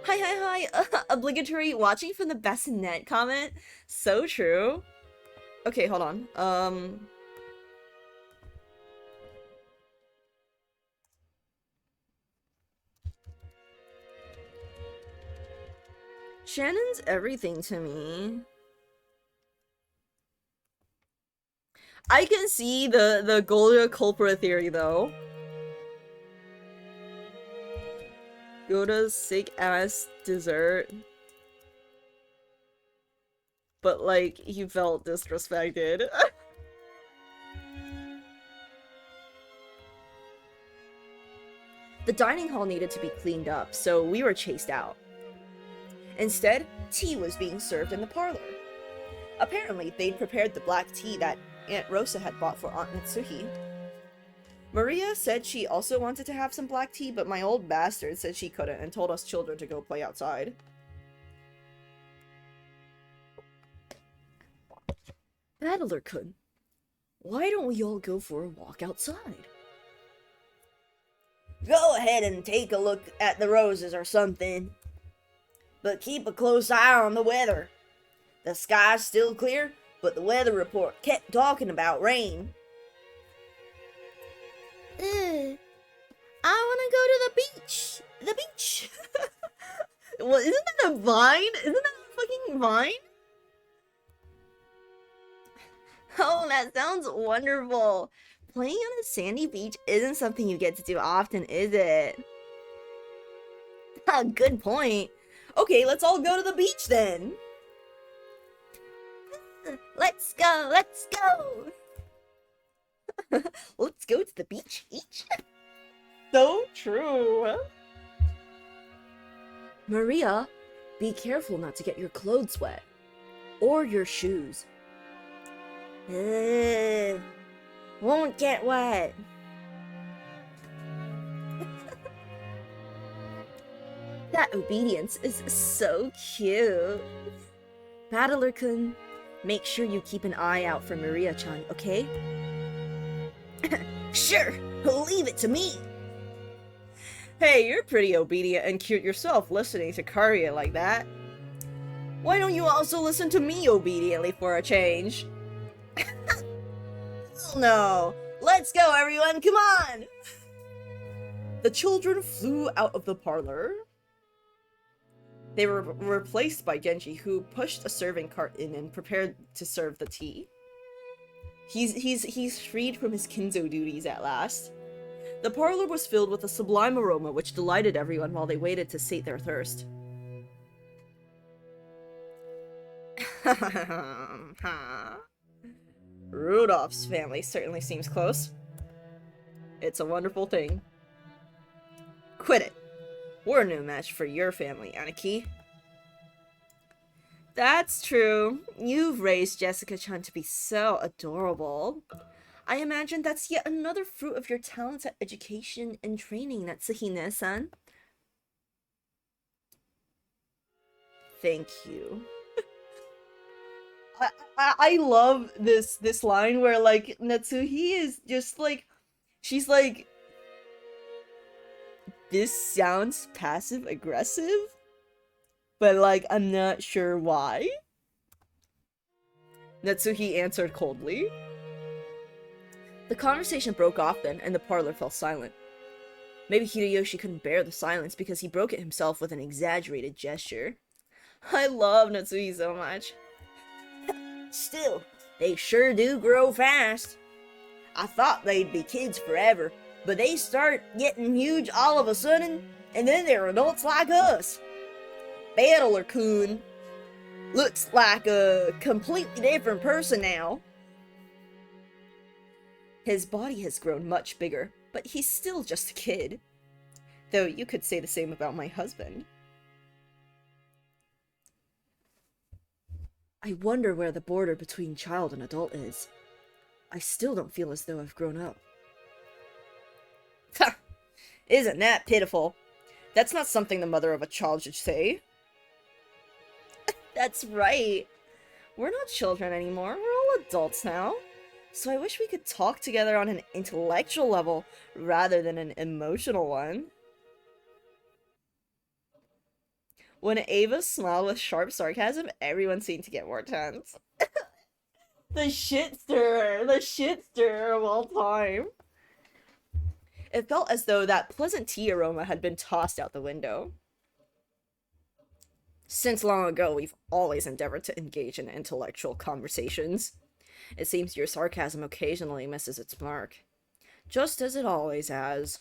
Hi. Obligatory watching from the bassinet comment. So true. Okay, hold on. Shannon's everything to me. I can see the Golda culprit theory though. Goda's sick ass dessert. But like, he felt disrespected. The dining hall needed to be cleaned up, so we were chased out. Instead, tea was being served in the parlor. Apparently, they'd prepared the black tea that Aunt Rosa had bought for Aunt Natsuhi. Maria said she also wanted to have some black tea, but my old bastard said she couldn't and told us children to go play outside. Battler-kun, why don't we all go for a walk outside? Go ahead and take a look at the roses or something. But keep a close eye on the weather. The sky's still clear, but the weather report kept talking about rain. I want to go to the beach. The beach. Well, isn't that a vine? Isn't that a fucking vine? Oh, that sounds wonderful. Playing on a sandy beach isn't something you get to do often, is it? Good point. Okay, let's all go to the beach then. Let's go, let's go. Let's go to the beach each. So true. Maria, be careful not to get your clothes wet. Or your shoes. Won't get wet. That obedience is so cute. Battler-kun, make sure you keep an eye out for Maria-chan, okay? Sure, leave it to me. Hey, you're pretty obedient and cute yourself listening to Karya like that. Why don't you also listen to me obediently for a change? No, let's go everyone, come on! The children flew out of the parlor. They were replaced by Genji, who pushed a serving cart in and prepared to serve the tea. He's freed from his Kinzo duties at last. The parlor was filled with a sublime aroma which delighted everyone while they waited to sate their thirst. Rudolph's family certainly seems close. It's a wonderful thing. Quit it. We're no match for your family, Aniki. That's true. You've raised Jessica-chan to be so adorable. I imagine that's yet another fruit of your talents at education and training, Natsuhine-san. Thank you. I love this line where, like, Natsuhi is just like, she's like, this sounds passive aggressive, but like I'm not sure why. Natsuhi answered coldly. The conversation broke off then, and the parlor fell silent. Maybe Hideyoshi couldn't bear the silence because he broke it himself with an exaggerated gesture. I love Natsuhi so much. Still, they sure do grow fast. I thought they'd be kids forever, but they start getting huge all of a sudden, and then they're adults like us. Battler-kun looks like a completely different person now. His body has grown much bigger, but he's still just a kid. Though you could say the same about my husband. I wonder where the border between child and adult is. I still don't feel as though I've grown up. Ha! Isn't that pitiful? That's not something the mother of a child should say. That's right. We're not children anymore, we're all adults now. So I wish we could talk together on an intellectual level rather than an emotional one. When Ava smiled with sharp sarcasm, everyone seemed to get more tense. The shit stirrer of all time. It felt as though that pleasant tea aroma had been tossed out the window. Since long ago, we've always endeavored to engage in intellectual conversations. It seems your sarcasm occasionally misses its mark. Just as it always has.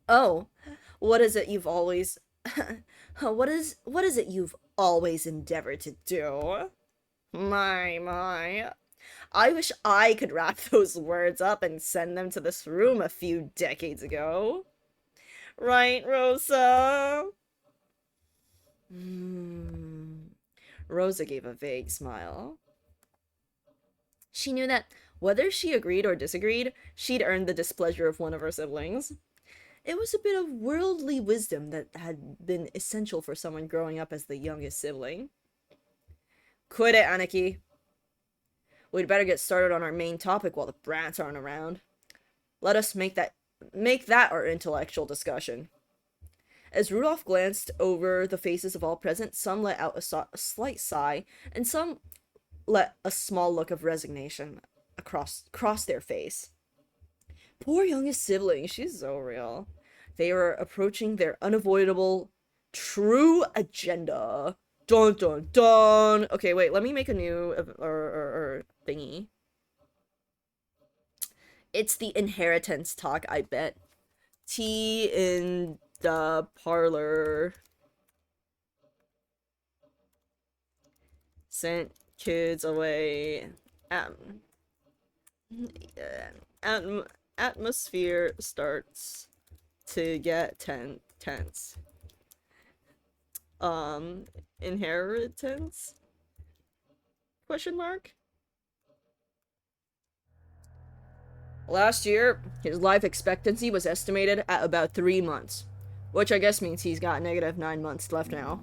Oh, what is it you've always... what is it you've always endeavored to do? My. I wish I could wrap those words up and send them to this room a few decades ago. Right, Rosa? Rosa gave a vague smile. She knew that whether she agreed or disagreed, she'd earned the displeasure of one of her siblings. It was a bit of worldly wisdom that had been essential for someone growing up as the youngest sibling. Quit it, Aniki. We'd better get started on our main topic while the brats aren't around. Let us make that our intellectual discussion. As Rudolph glanced over the faces of all present, some let out a slight sigh, and some let a small look of resignation across their face. Poor youngest sibling, she's so real. They were approaching their unavoidable true agenda. Dun dun dun. Okay, wait, let me make a new thingy. It's the inheritance talk, I bet. Tea in the parlor. Sent kids away. Um, atmosphere starts to get tense. Inheritance? Question mark? Last year, his life expectancy was estimated at about 3 months, which I guess means he's got negative 9 months left now.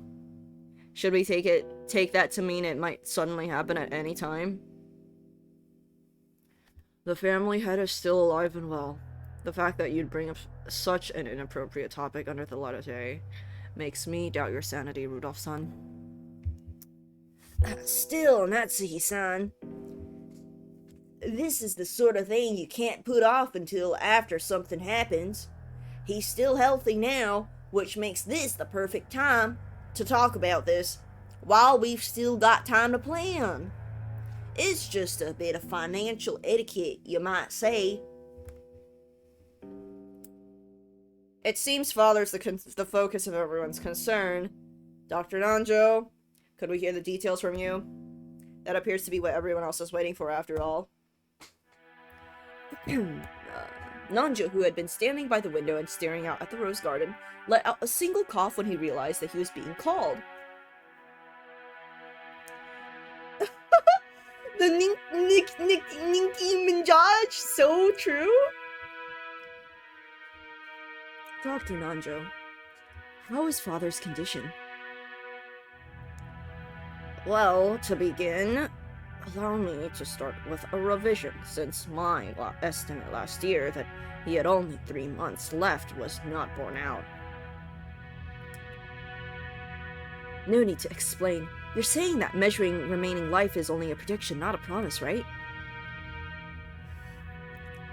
Should we take that to mean it might suddenly happen at any time? The family head is still alive and well. The fact that you'd bring up such an inappropriate topic under the light of day makes me doubt your sanity, Rudolph-san. Still, Natsuhi-san. This is the sort of thing you can't put off until after something happens. He's still healthy now, which makes this the perfect time to talk about this, while we've still got time to plan. It's just a bit of financial etiquette, you might say. It seems Father's the focus of everyone's concern. Dr. Nanjo, could we hear the details from you? That appears to be what everyone else is waiting for after all. Nanjo, who had been standing by the window and staring out at the rose garden, let out a single cough when he realized that he was being called. The Ninky Minjaj, so true? Dr. Nanjo, how is Father's condition? Well, to begin, allow me to start with a revision, since my estimate last year that he had only 3 months left was not borne out. No need to explain. You're saying that measuring remaining life is only a prediction, not a promise, right?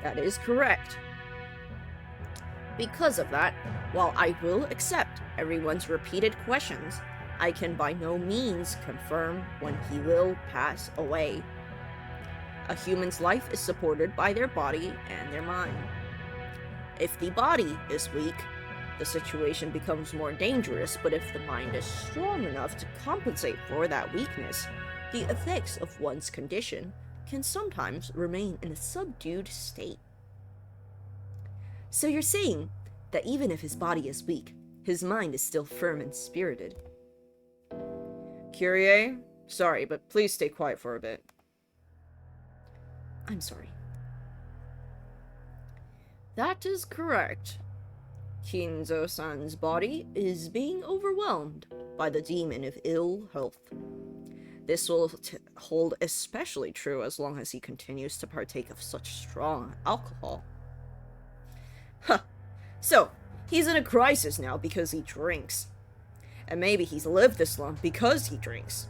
That is correct. Because of that, while I will accept everyone's repeated questions, I can by no means confirm when he will pass away. A human's life is supported by their body and their mind. If the body is weak, the situation becomes more dangerous, but if the mind is strong enough to compensate for that weakness, the effects of one's condition can sometimes remain in a subdued state. So you're saying that even if his body is weak, his mind is still firm and spirited. Kyrie, sorry, but please stay quiet for a bit. I'm sorry. That is correct. Kinzo-san's body is being overwhelmed by the demon of ill health. This will hold especially true as long as he continues to partake of such strong alcohol. Huh. So, he's in a crisis now because he drinks. And maybe he's lived this long because he drinks.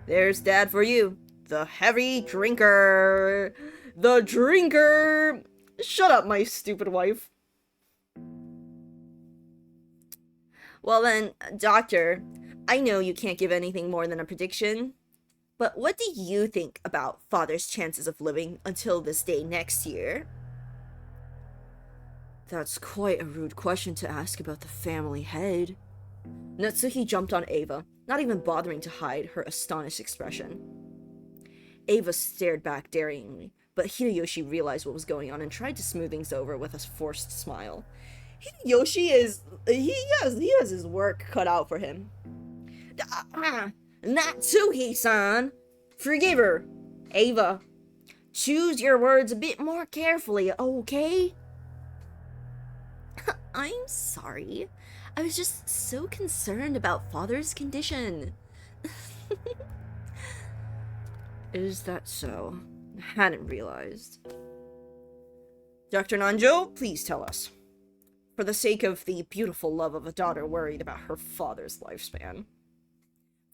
There's Dad for you. The heavy drinker. The drinker. Shut up, my stupid wife. Well then, Doctor, I know you can't give anything more than a prediction, but what do you think about Father's chances of living until this day next year? That's quite a rude question to ask about the family head. Natsuhi jumped on Ava, not even bothering to hide her astonished expression. Ava stared back daringly, but Hideyoshi realized what was going on and tried to smooth things over with a forced smile. Hideyoshi he has his work cut out for him. Natsuhi-san! Forgive her! Ava, choose your words a bit more carefully, okay? I'm sorry. I was just so concerned about Father's condition. Is that so? I hadn't realized. Dr. Nanjo, please tell us. For the sake of the beautiful love of a daughter worried about her father's lifespan.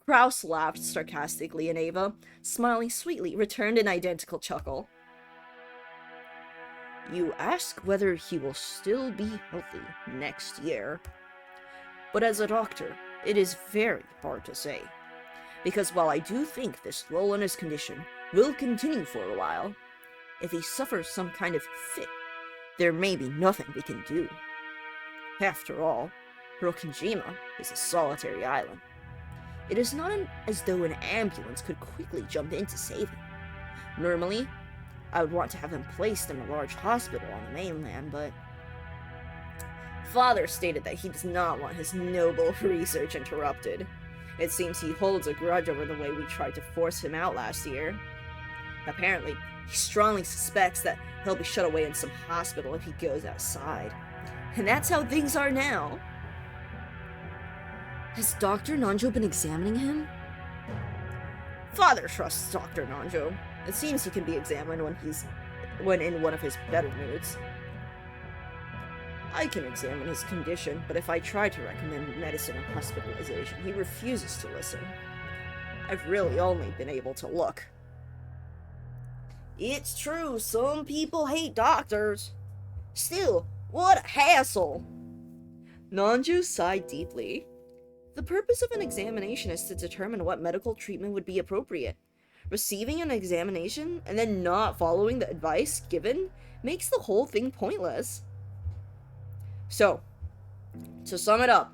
Kraus laughed sarcastically, and Ava, smiling sweetly, returned an identical chuckle. You ask whether he will still be healthy next year. But as a doctor, it is very hard to say. Because while I do think this lull in his condition will continue for a while, if he suffers some kind of fit, there may be nothing we can do. After all, Hirokinjima is a solitary island. It is not as though an ambulance could quickly jump in to save him. Normally, I would want to have him placed in a large hospital on the mainland, but Father stated that he does not want his noble research interrupted. It seems he holds a grudge over the way we tried to force him out last year. Apparently, he strongly suspects that he'll be shut away in some hospital if he goes outside. And that's how things are now. Has Dr. Nanjo been examining him? Father trusts Dr. Nanjo. It seems he can be examined when in one of his better moods. I can examine his condition, but if I try to recommend medicine or hospitalization, he refuses to listen. I've really only been able to look. It's true, some people hate doctors. Still, what a hassle! Nanjo sighed deeply. The purpose of an examination is to determine what medical treatment would be appropriate. Receiving an examination and then not following the advice given makes the whole thing pointless. So, to sum it up,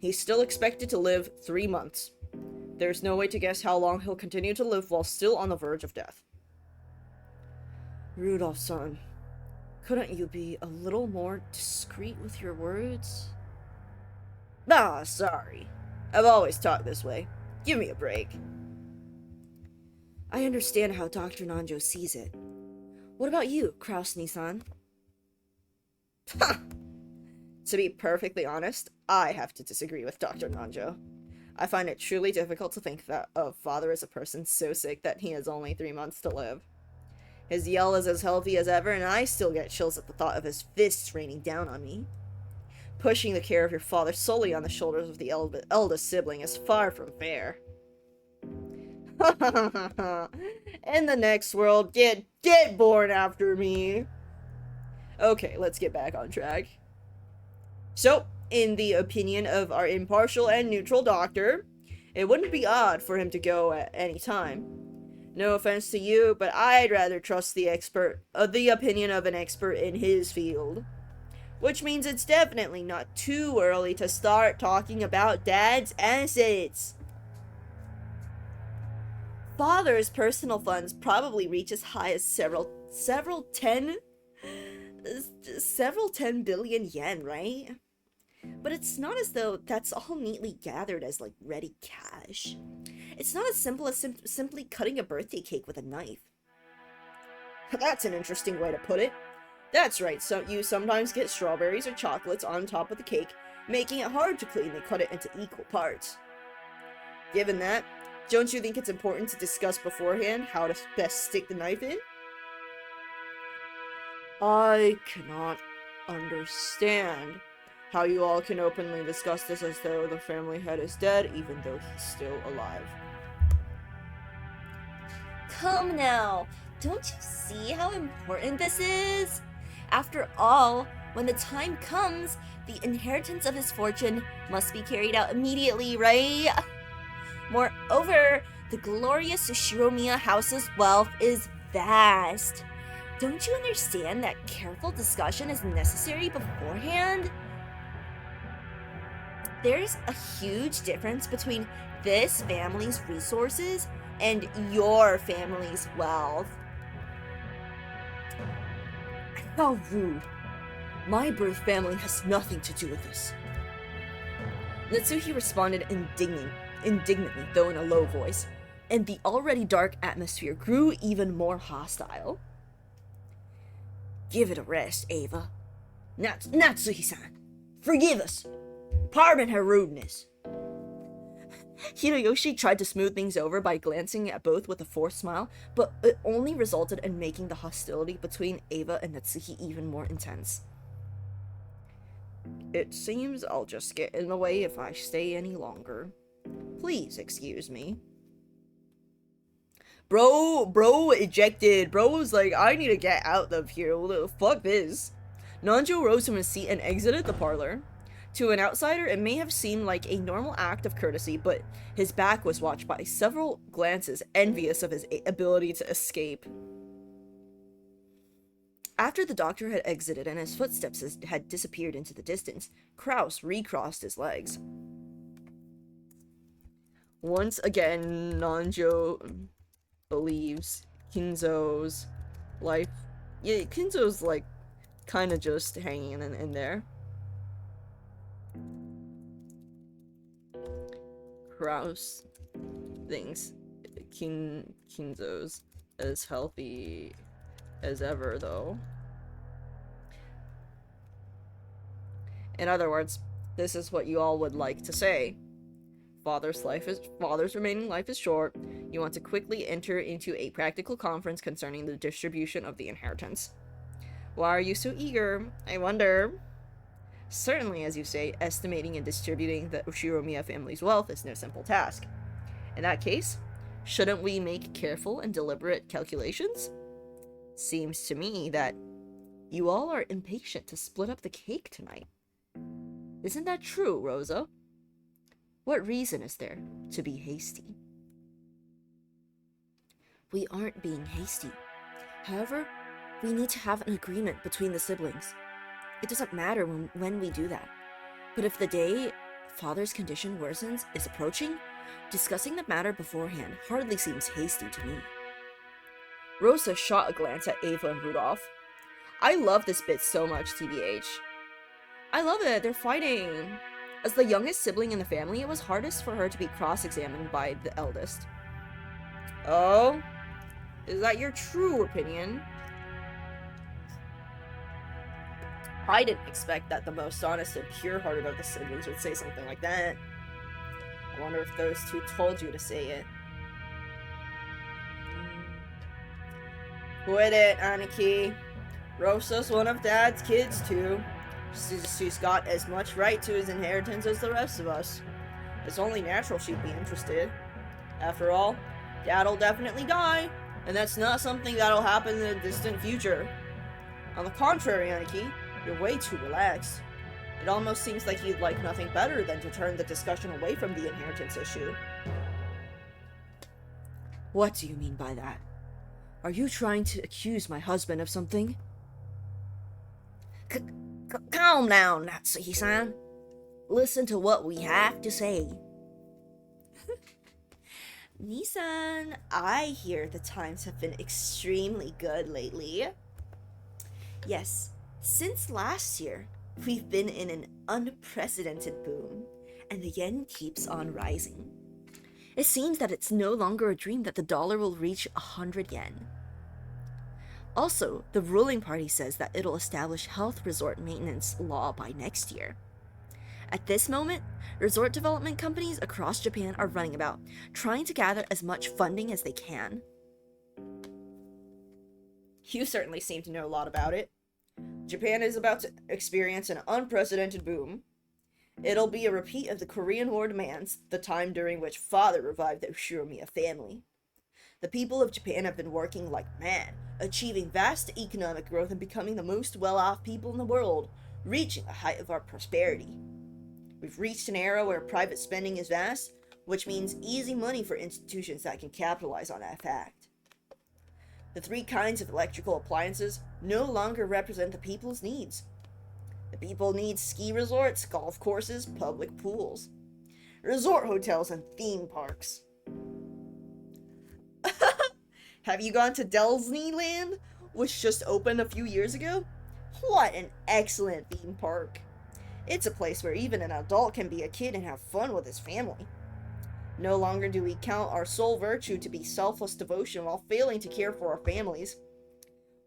he's still expected to live 3 months. There's no way to guess how long he'll continue to live while still on the verge of death. Rudolph-san, couldn't you be a little more discreet with your words? Ah, sorry. I've always talked this way. Give me a break. I understand how Dr. Nanjo sees it. What about you, Kraus-san? To be perfectly honest, I have to disagree with Dr. Nanjo. I find it truly difficult to think that of Father as a person so sick that he has only 3 months to live. His yell is as healthy as ever, and I still get chills at the thought of his fists raining down on me. Pushing the care of your father solely on the shoulders of the eldest sibling is far from fair. In the next world, get born after me. Okay, let's get back on track. So, in the opinion of our impartial and neutral doctor, it wouldn't be odd for him to go at any time. No offense to you, but I'd rather trust the opinion of an expert in his field. Which means it's definitely not too early to start talking about Dad's assets. Father's personal funds probably reach as high as several 10 billion yen, right? But it's not as though that's all neatly gathered as, like, ready cash. It's not as simple as simply cutting a birthday cake with a knife. That's an interesting way to put it. That's right, so you sometimes get strawberries or chocolates on top of the cake, making it hard to cleanly cut it into equal parts. Given that, don't you think it's important to discuss beforehand how to best stick the knife in? I cannot understand how you all can openly discuss this as though the family head is dead, even though he's still alive. Come now, don't you see how important this is? After all, when the time comes, the inheritance of his fortune must be carried out immediately, right? Moreover, the glorious Shiromiya house's wealth is vast. Don't you understand that careful discussion is necessary beforehand? There's a huge difference between this family's resources and your family's wealth. How rude. My birth family has nothing to do with this. Natsuhi responded indignantly, though in a low voice, and the already dark atmosphere grew even more hostile. Give it a rest, Ava. Natsuhi-san, forgive us. Pardon her rudeness. Hiroyoshi tried to smooth things over by glancing at both with a forced smile, but it only resulted in making the hostility between Ava and Natsuhi even more intense. It seems I'll just get in the way if I stay any longer. Please excuse me. Bro ejected. Bro was like, I need to get out of here. Fuck this. Nanjo rose from his seat and exited the parlor. To an outsider, it may have seemed like a normal act of courtesy, but his back was watched by several glances envious of his ability to escape. After the doctor had exited and his footsteps had disappeared into the distance, Kraus recrossed his legs. Once again, Nanjo believes Kinzo's life. Yeah, Kinzo's like kind of just hanging in there. Kraus thinks Kinzo's as healthy as ever, though. In other words, this is what you all would like to say. Father's remaining life is short. You want to quickly enter into a practical conference concerning the distribution of the inheritance. Why are you so eager? I wonder. Certainly, as you say, estimating and distributing the Ushiromiya family's wealth is no simple task. In that case, shouldn't we make careful and deliberate calculations? Seems to me that you all are impatient to split up the cake tonight. Isn't that true, Rosa? What reason is there to be hasty? We aren't being hasty. However, we need to have an agreement between the siblings. It doesn't matter when we do that. But if the day Father's condition worsens is approaching, discussing the matter beforehand hardly seems hasty to me. Rosa shot a glance at Ava and Rudolph. I love this bit so much, TBH. I love it, they're fighting. As the youngest sibling in the family, it was hardest for her to be cross-examined by the eldest. Oh? Is that your true opinion? I didn't expect that the most honest and pure-hearted of the siblings would say something like that. I wonder if those two told you to say it. Quit it, Aniki. Rosa's one of Dad's kids, too. She's got as much right to his inheritance as the rest of us. It's only natural she'd be interested. After all, Dad'll definitely die, and that's not something that'll happen in the distant future. On the contrary, Aniki, you're way too relaxed. It almost seems like you'd like nothing better than to turn the discussion away from the inheritance issue. What do you mean by that? Are you trying to accuse my husband of something? Calm down, Natsuki-san. Listen to what we have to say. Nissan, I hear the times have been extremely good lately. Yes, since last year, we've been in an unprecedented boom, and the yen keeps on rising. It seems that it's no longer a dream that the dollar will reach 100 yen. Also, the ruling party says that it'll establish health resort maintenance law by next year. At this moment, resort development companies across Japan are running about, trying to gather as much funding as they can. You certainly seem to know a lot about it. Japan is about to experience an unprecedented boom. It'll be a repeat of the Korean War demands, the time during which Father revived the Ushiromiya family. The people of Japan have been working like mad, achieving vast economic growth and becoming the most well-off people in the world, reaching the height of our prosperity. We've reached an era where private spending is vast, which means easy money for institutions that can capitalize on that fact. The three kinds of electrical appliances no longer represent the people's needs. The people need ski resorts, golf courses, public pools, resort hotels, and theme parks. Have you gone to Disneyland, which just opened a few years ago? What an excellent theme park. It's a place where even an adult can be a kid and have fun with his family. No longer do we count our sole virtue to be selfless devotion while failing to care for our families.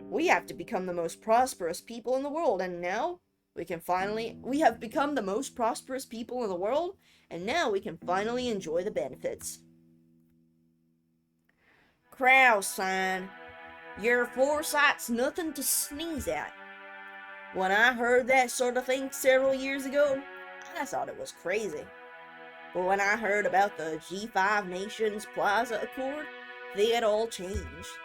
We have to become the most prosperous people in the world, and now we have become the most prosperous people in the world, and now we can finally enjoy the benefits. Kraus-san, your foresight's nothing to sneeze at. When I heard that sort of thing several years ago, I thought it was crazy. But when I heard about the G5 Nations Plaza Accord, that all changed.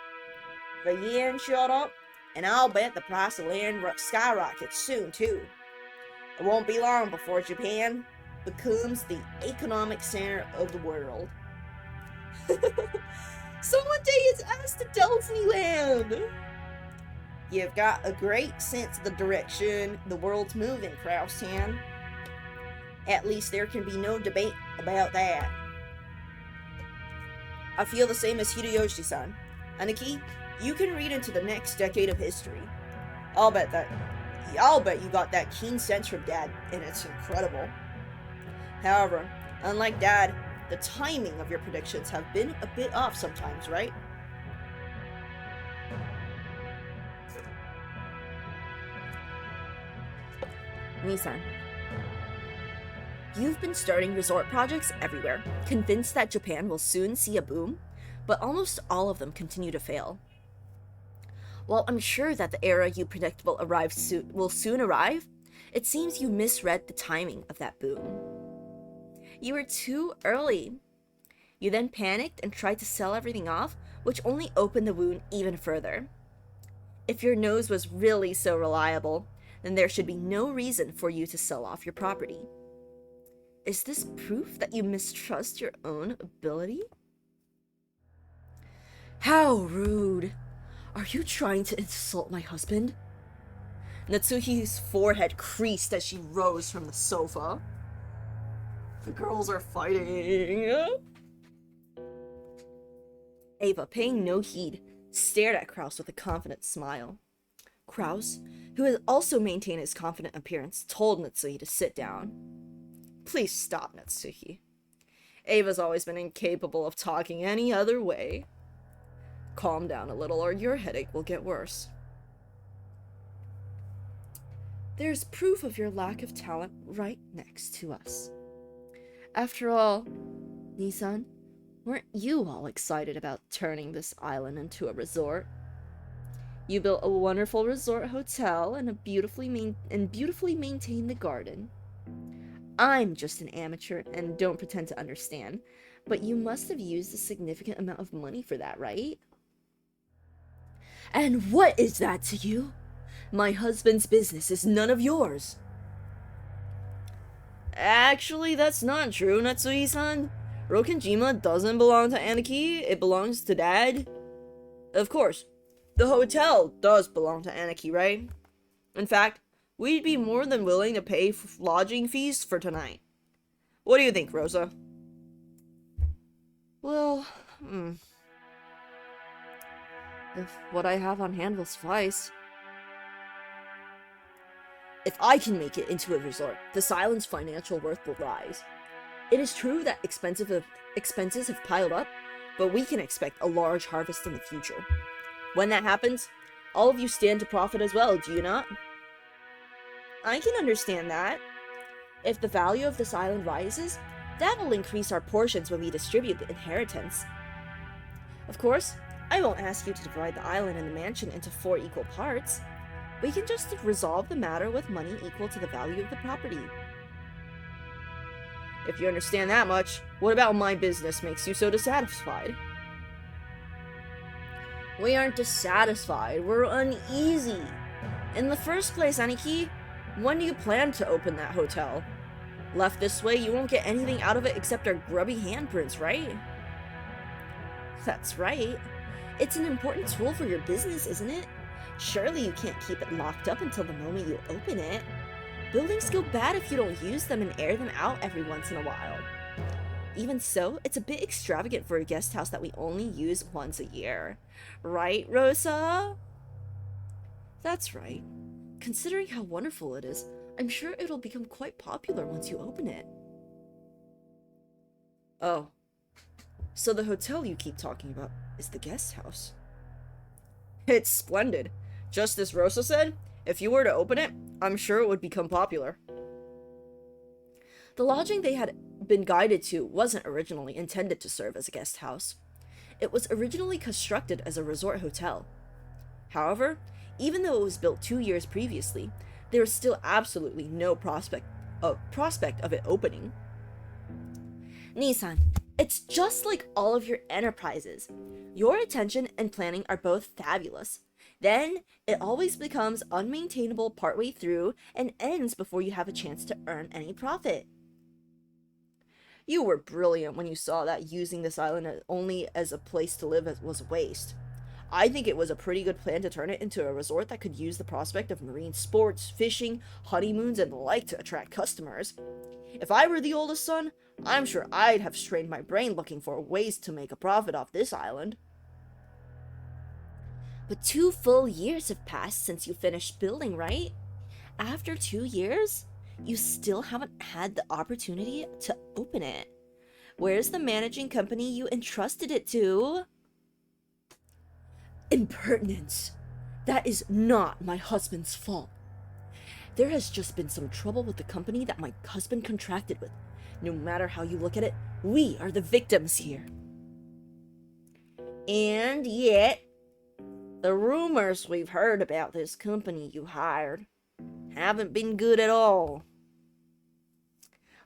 The yen shot up, and I'll bet the price of land skyrockets soon too. It won't be long before Japan becomes the economic center of the world. Someone day is asked to Disneyland! You've got a great sense of the direction the world's moving, Krausan. At least there can be no debate about that. I feel the same as Hideyoshi-san. Aniki, you can read into the next decade of history. I'll bet you got that keen sense from Dad, and it's incredible. However, unlike Dad, the timing of your predictions have been a bit off sometimes, right? Nissan, you've been starting resort projects everywhere, convinced that Japan will soon see a boom, but almost all of them continue to fail. While I'm sure that the era you predict will soon arrive, it seems you misread the timing of that boom. You were too early. You then panicked and tried to sell everything off, which only opened the wound even further. If your nose was really so reliable, then there should be no reason for you to sell off your property. Is this proof that you mistrust your own ability? How rude! Are you trying to insult my husband? Natsuhi's forehead creased as she rose from the sofa. The girls are fighting. Ava, paying no heed, stared at Kraus with a confident smile. Kraus, who had also maintained his confident appearance, told Natsuhi to sit down. Please stop, Natsuhi. Ava's always been incapable of talking any other way. Calm down a little or your headache will get worse. There's proof of your lack of talent right next to us. After all, Nissan, weren't you all excited about turning this island into a resort? You built a wonderful resort hotel and beautifully maintained the garden. I'm just an amateur and don't pretend to understand, but you must have used a significant amount of money for that, right? And what is that to you? My husband's business is none of yours. Actually, that's not true, Natsui-san. Rokenjima doesn't belong to Aniki, it belongs to Dad. Of course, the hotel does belong to Aniki, right? In fact, we'd be more than willing to pay lodging fees for tonight. What do you think, Rosa? Well, if what I have on hand will suffice. If I can make it into a resort, this island's financial worth will rise. It is true that expenses have piled up, but we can expect a large harvest in the future. When that happens, all of you stand to profit as well, do you not? I can understand that. If the value of this island rises, that will increase our portions when we distribute the inheritance. Of course, I won't ask you to divide the island and the mansion into 4 equal parts. We can just resolve the matter with money equal to the value of the property. If you understand that much, what about my business makes you so dissatisfied? We aren't dissatisfied, we're uneasy. In the first place, Aniki, when do you plan to open that hotel? Left this way, you won't get anything out of it except our grubby handprints, right? That's right. It's an important tool for your business, isn't it? Surely you can't keep it locked up until the moment you open it. Buildings go bad if you don't use them and air them out every once in a while. Even so, it's a bit extravagant for a guest house that we only use once a year. Right, Rosa? That's right. Considering how wonderful it is, I'm sure it'll become quite popular once you open it. Oh. So the hotel you keep talking about is the guest house. It's splendid. Just as Rosa said, if you were to open it, I'm sure it would become popular. The lodging they had been guided to wasn't originally intended to serve as a guest house. It was originally constructed as a resort hotel. However, even though it was built 2 years previously, there was still absolutely no prospect of it opening. Nissan, it's just like all of your enterprises. Your attention and planning are both fabulous. Then, it always becomes unmaintainable partway through and ends before you have a chance to earn any profit. You were brilliant when you saw that using this island only as a place to live was a waste. I think it was a pretty good plan to turn it into a resort that could use the prospect of marine sports, fishing, honeymoons, and the like to attract customers. If I were the oldest son, I'm sure I'd have strained my brain looking for ways to make a profit off this island. But 2 full years have passed since you finished building, right? After 2 years, you still haven't had the opportunity to open it. Where's the managing company you entrusted it to? Impertinence! That is not my husband's fault. There has just been some trouble with the company that my husband contracted with. No matter how you look at it, we are the victims here. And yet, the rumors we've heard about this company you hired haven't been good at all.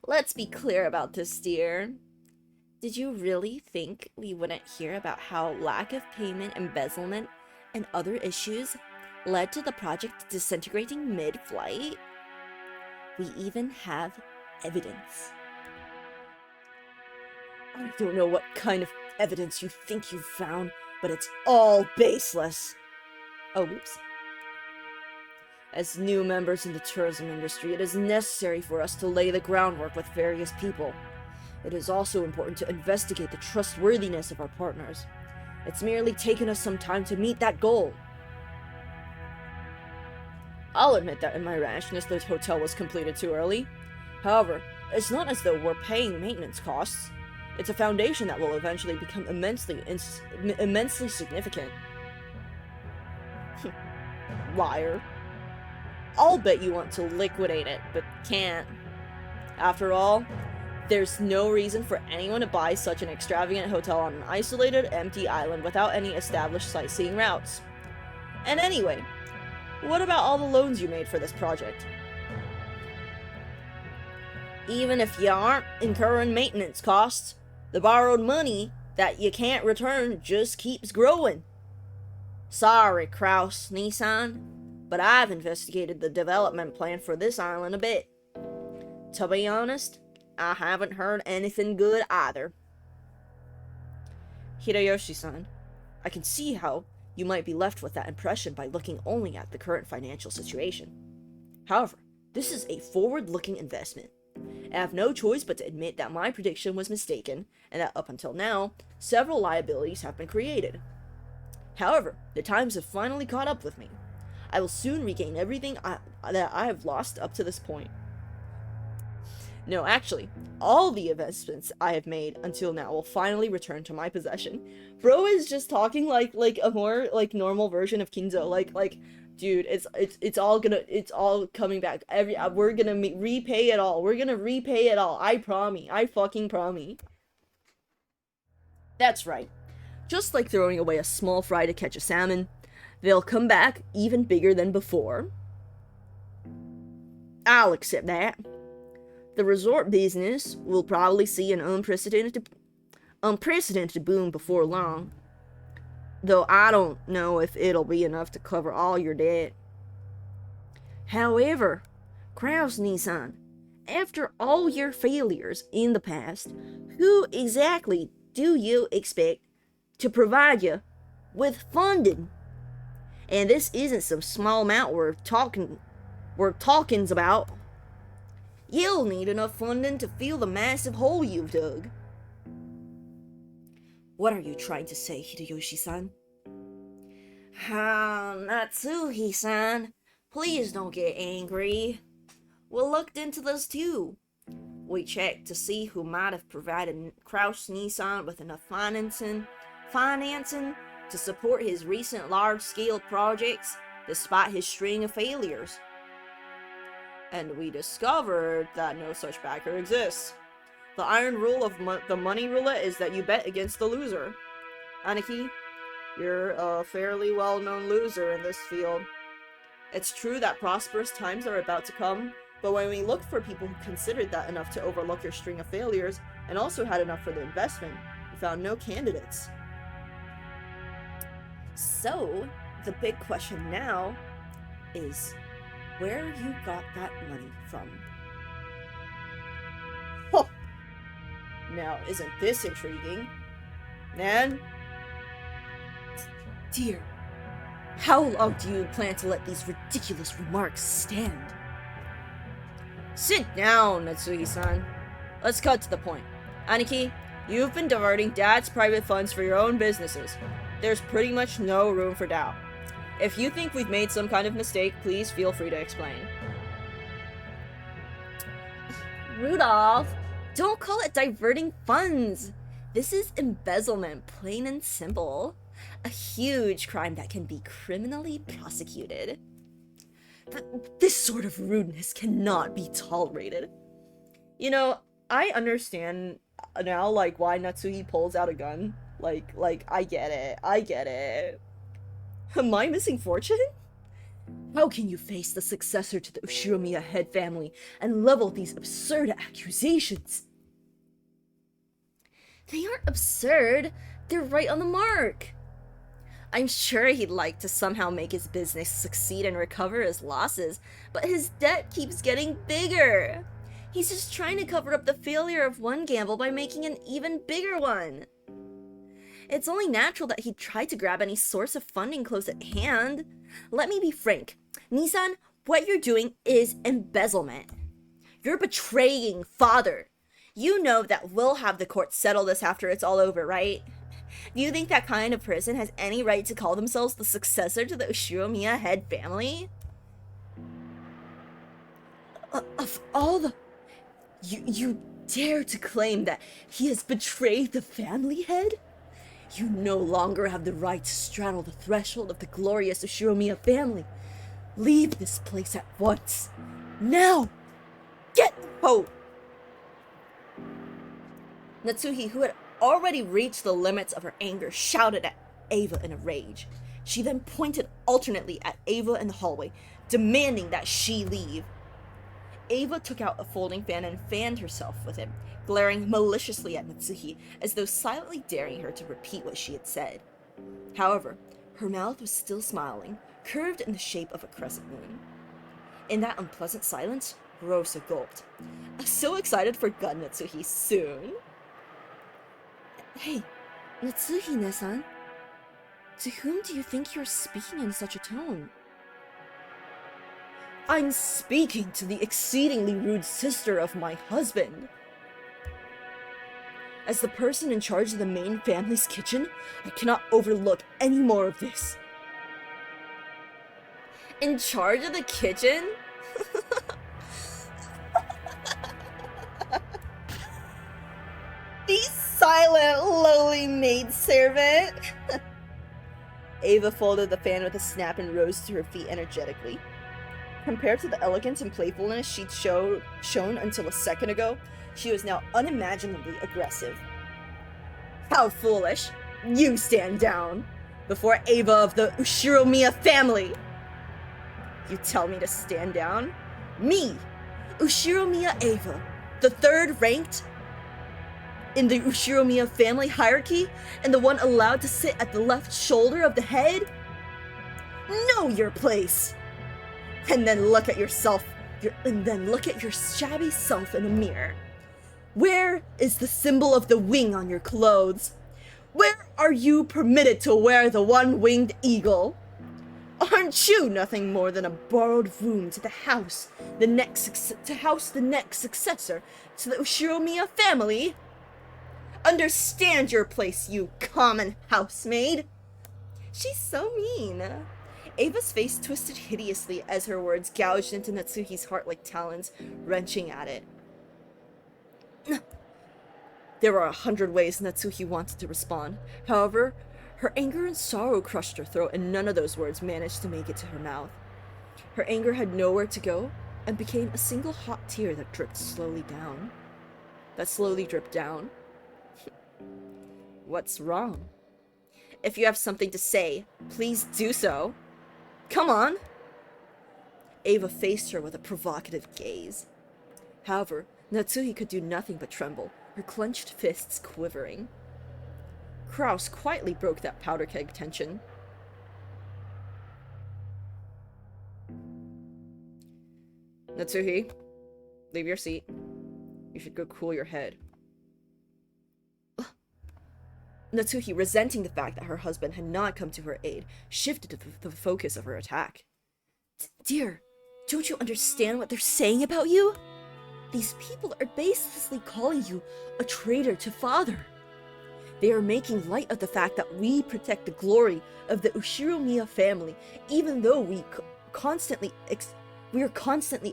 Let's be clear about this, dear. Did you really think we wouldn't hear about how lack of payment, embezzlement, and other issues led to the project disintegrating mid-flight? We even have evidence. I don't know what kind of evidence you think you've found, but it's all baseless. Oh, oops. As new members in the tourism industry, it is necessary for us to lay the groundwork with various people. It is also important to investigate the trustworthiness of our partners. It's merely taken us some time to meet that goal. I'll admit that in my rashness, the hotel was completed too early. However, it's not as though we're paying maintenance costs. It's a foundation that will eventually become immensely significant. Liar. I'll bet you want to liquidate it, but can't. After all, there's no reason for anyone to buy such an extravagant hotel on an isolated, empty island without any established sightseeing routes. And anyway, what about all the loans you made for this project? Even if you aren't incurring maintenance costs, the borrowed money that you can't return just keeps growing. Sorry, Kraus Nissan, but I've investigated the development plan for this island a bit. To be honest, I haven't heard anything good either. Hideyoshi-san, I can see how you might be left with that impression by looking only at the current financial situation. However, this is a forward-looking investment. I have no choice but to admit that my prediction was mistaken, and that up until now, several liabilities have been created. However, the times have finally caught up with me. I will soon regain everything that I have lost up to this point. No, actually, all the investments I have made until now will finally return to my possession. Bro is just talking like a more normal version of Kinzo. Like, dude, it's all coming back. We're gonna repay it all. We're gonna repay it all. I promise. I fucking promise. That's right. Just like throwing away a small fry to catch a salmon, they'll come back even bigger than before. I'll accept that. The resort business will probably see an unprecedented boom before long. Though I don't know if it'll be enough to cover all your debt. However, Kraus Nissan, after all your failures in the past, who exactly do you expect to provide you with funding? And this isn't some small amount we're talking about. You'll need enough funding to fill the massive hole you've dug. What are you trying to say, Hideyoshi-san? Natsuhi-san, please don't get angry. We looked into this too. We checked to see who might have provided Kraus Nissan with enough financing to support his recent large-scale projects despite his string of failures. And we discovered that no such backer exists. The iron rule of the money roulette is that you bet against the loser. Aniki, you're a fairly well-known loser in this field. It's true that prosperous times are about to come, but when we looked for people who considered that enough to overlook your string of failures, and also had enough for the investment, we found no candidates. So, the big question now is where you got that money from. Huh. Now, isn't this intriguing? And dear. How long do you plan to let these ridiculous remarks stand? Sit down, Natsuhi-san. Let's cut to the point. Aniki, you've been diverting Dad's private funds for your own businesses. There's pretty much no room for doubt. If you think we've made some kind of mistake, please feel free to explain. Rudolph, don't call it diverting funds. This is embezzlement, plain and simple. A huge crime that can be criminally prosecuted. This sort of rudeness cannot be tolerated. You know, I understand now, like, why Natsuhi pulls out a gun. Like, I get it. My missing fortune? How can you face the successor to the Ushiromiya head family and level these absurd accusations? They aren't absurd. They're right on the mark. I'm sure he'd like to somehow make his business succeed and recover his losses, but his debt keeps getting bigger. He's just trying to cover up the failure of one gamble by making an even bigger one. It's only natural that he'd try to grab any source of funding close at hand. Let me be frank. Nissan, what you're doing is embezzlement. You're betraying father. You know that we'll have the court settle this after it's all over, right? Do you think that kind of person has any right to call themselves the successor to the Ushiromiya head family? Of all the... You dare to claim that he has betrayed the family head? You no longer have the right to straddle the threshold of the glorious Ushiromiya family. Leave this place at once. Now! Get out! Natsuhi, who had already reached the limits of her anger, shouted at Ava in a rage. She then pointed alternately at Ava in the hallway, demanding that she leave. Ava took out a folding fan and fanned herself with it, glaring maliciously at Natsuhi as though silently daring her to repeat what she had said. However, her mouth was still smiling, curved in the shape of a crescent moon. In that unpleasant silence, Rosa gulped. So excited for Gun Natsuhi soon. Hey, Natsuhi-ne-san. To whom do you think you're speaking in such a tone? I'm speaking to the exceedingly rude sister of my husband. As the person in charge of the main family's kitchen, I cannot overlook any more of this. In charge of the kitchen? The silent, lowly maidservant! Ava folded the fan with a snap and rose to her feet energetically. Compared to the elegance and playfulness she'd shown until a second ago, she was now unimaginably aggressive. How foolish! You stand down! Before Ava of the Ushiromiya family! You tell me to stand down? Me, Ushiromiya Ava, the third ranked in the Ushiromiya family hierarchy, and the one allowed to sit at the left shoulder of the head? Know your place! And then look at yourself, look at your shabby self in the mirror. Where is the symbol of the wing on your clothes? Where are you permitted to wear the one-winged eagle? Aren't you nothing more than a borrowed room to house the next successor to the Ushiromiya family? Understand your place, you common housemaid! She's so mean. Ava's face twisted hideously as her words gouged into Natsuhi's heart like talons, wrenching at it. There were 100 ways Natsuhi wanted to respond. However, her anger and sorrow crushed her throat, and none of those words managed to make it to her mouth. Her anger had nowhere to go, and became a single hot tear that slowly dripped down. What's wrong? If you have something to say, please do so. Come on! Ava faced her with a provocative gaze. However, Natsuhi could do nothing but tremble, her clenched fists quivering. Kraus quietly broke that powder keg tension. Natsuhi, leave your seat. You should go cool your head. Natsuhi, resenting the fact that her husband had not come to her aid, shifted the focus of her attack. Dear, don't you understand what they're saying about you? These people are baselessly calling you a traitor to father. They are making light of the fact that we protect the glory of the Ushiromiya family, even though we are constantly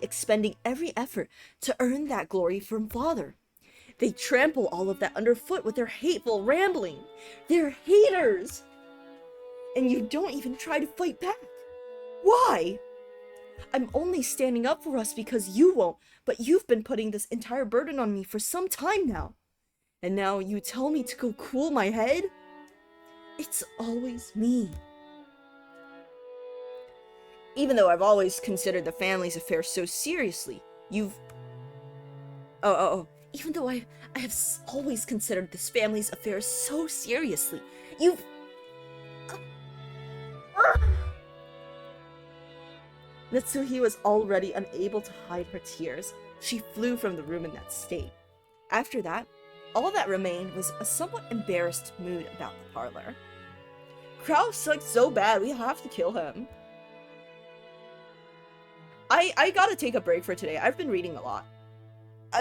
expending every effort to earn that glory from father. They trample all of that underfoot with their hateful rambling. They're haters! And you don't even try to fight back. Why? I'm only standing up for us because you won't, but you've been putting this entire burden on me for some time now. And now you tell me to go cool my head? It's always me. Even though I've always considered the family's affair so seriously, you've... Even though I have always considered this family's affair so seriously, you've... Natsuhi was already unable to hide her tears. She flew from the room in that state. After that, all that remained was a somewhat embarrassed mood about the parlor. Kraus sucks so bad, we have to kill him. I gotta take a break for today. I've been reading a lot.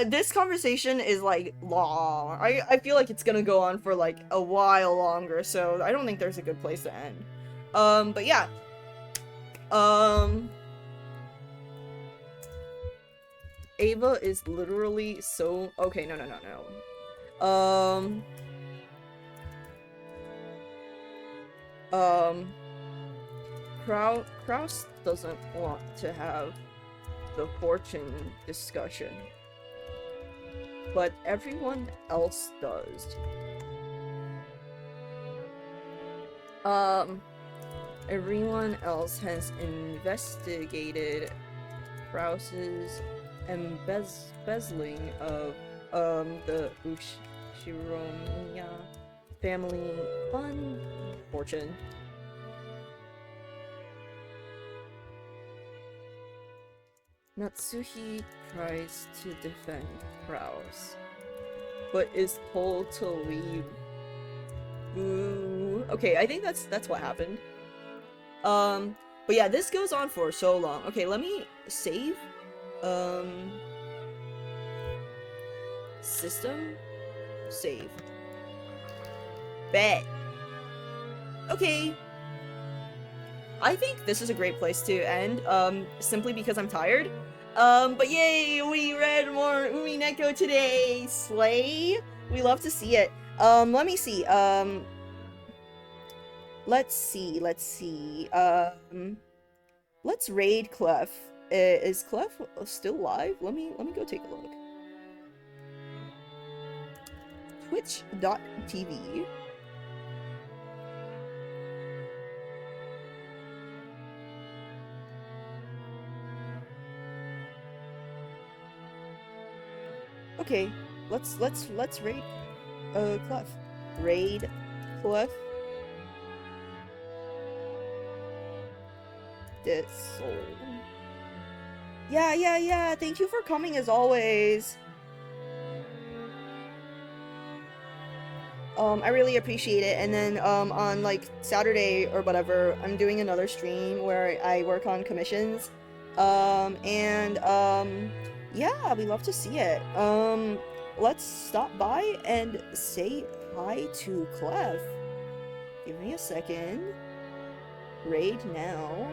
This conversation is, like, long. I feel like it's gonna go on for, like, a while longer, so I don't think there's a good place to end. But yeah. Ava is literally so... Okay, no. Kraus doesn't want to have the fortune discussion, but everyone else does. Everyone else has investigated Kraus's embezzling of the Ushiromiya family fund fortune. Natsuhi tries to defend Kraus, but is told to leave. Boo. Okay, I think that's what happened. But yeah, this goes on for so long. Okay, let me save. System? Save. Bet. Okay. I think this is a great place to end, simply because I'm tired. But yay, we read more Umineko today! Slay! We love to see it. Let me see, let's see, let's raid Clef. Is Clef still live? Let me go take a look. Twitch.tv. Okay, let's raid Clef. Raid Clef. This soul. Yeah. Thank you for coming as always. I really appreciate it. And then on like Saturday or whatever, I'm doing another stream where I work on commissions. Yeah, we love to see it. Let's stop by and say hi to Clef. Give me a second. Raid now.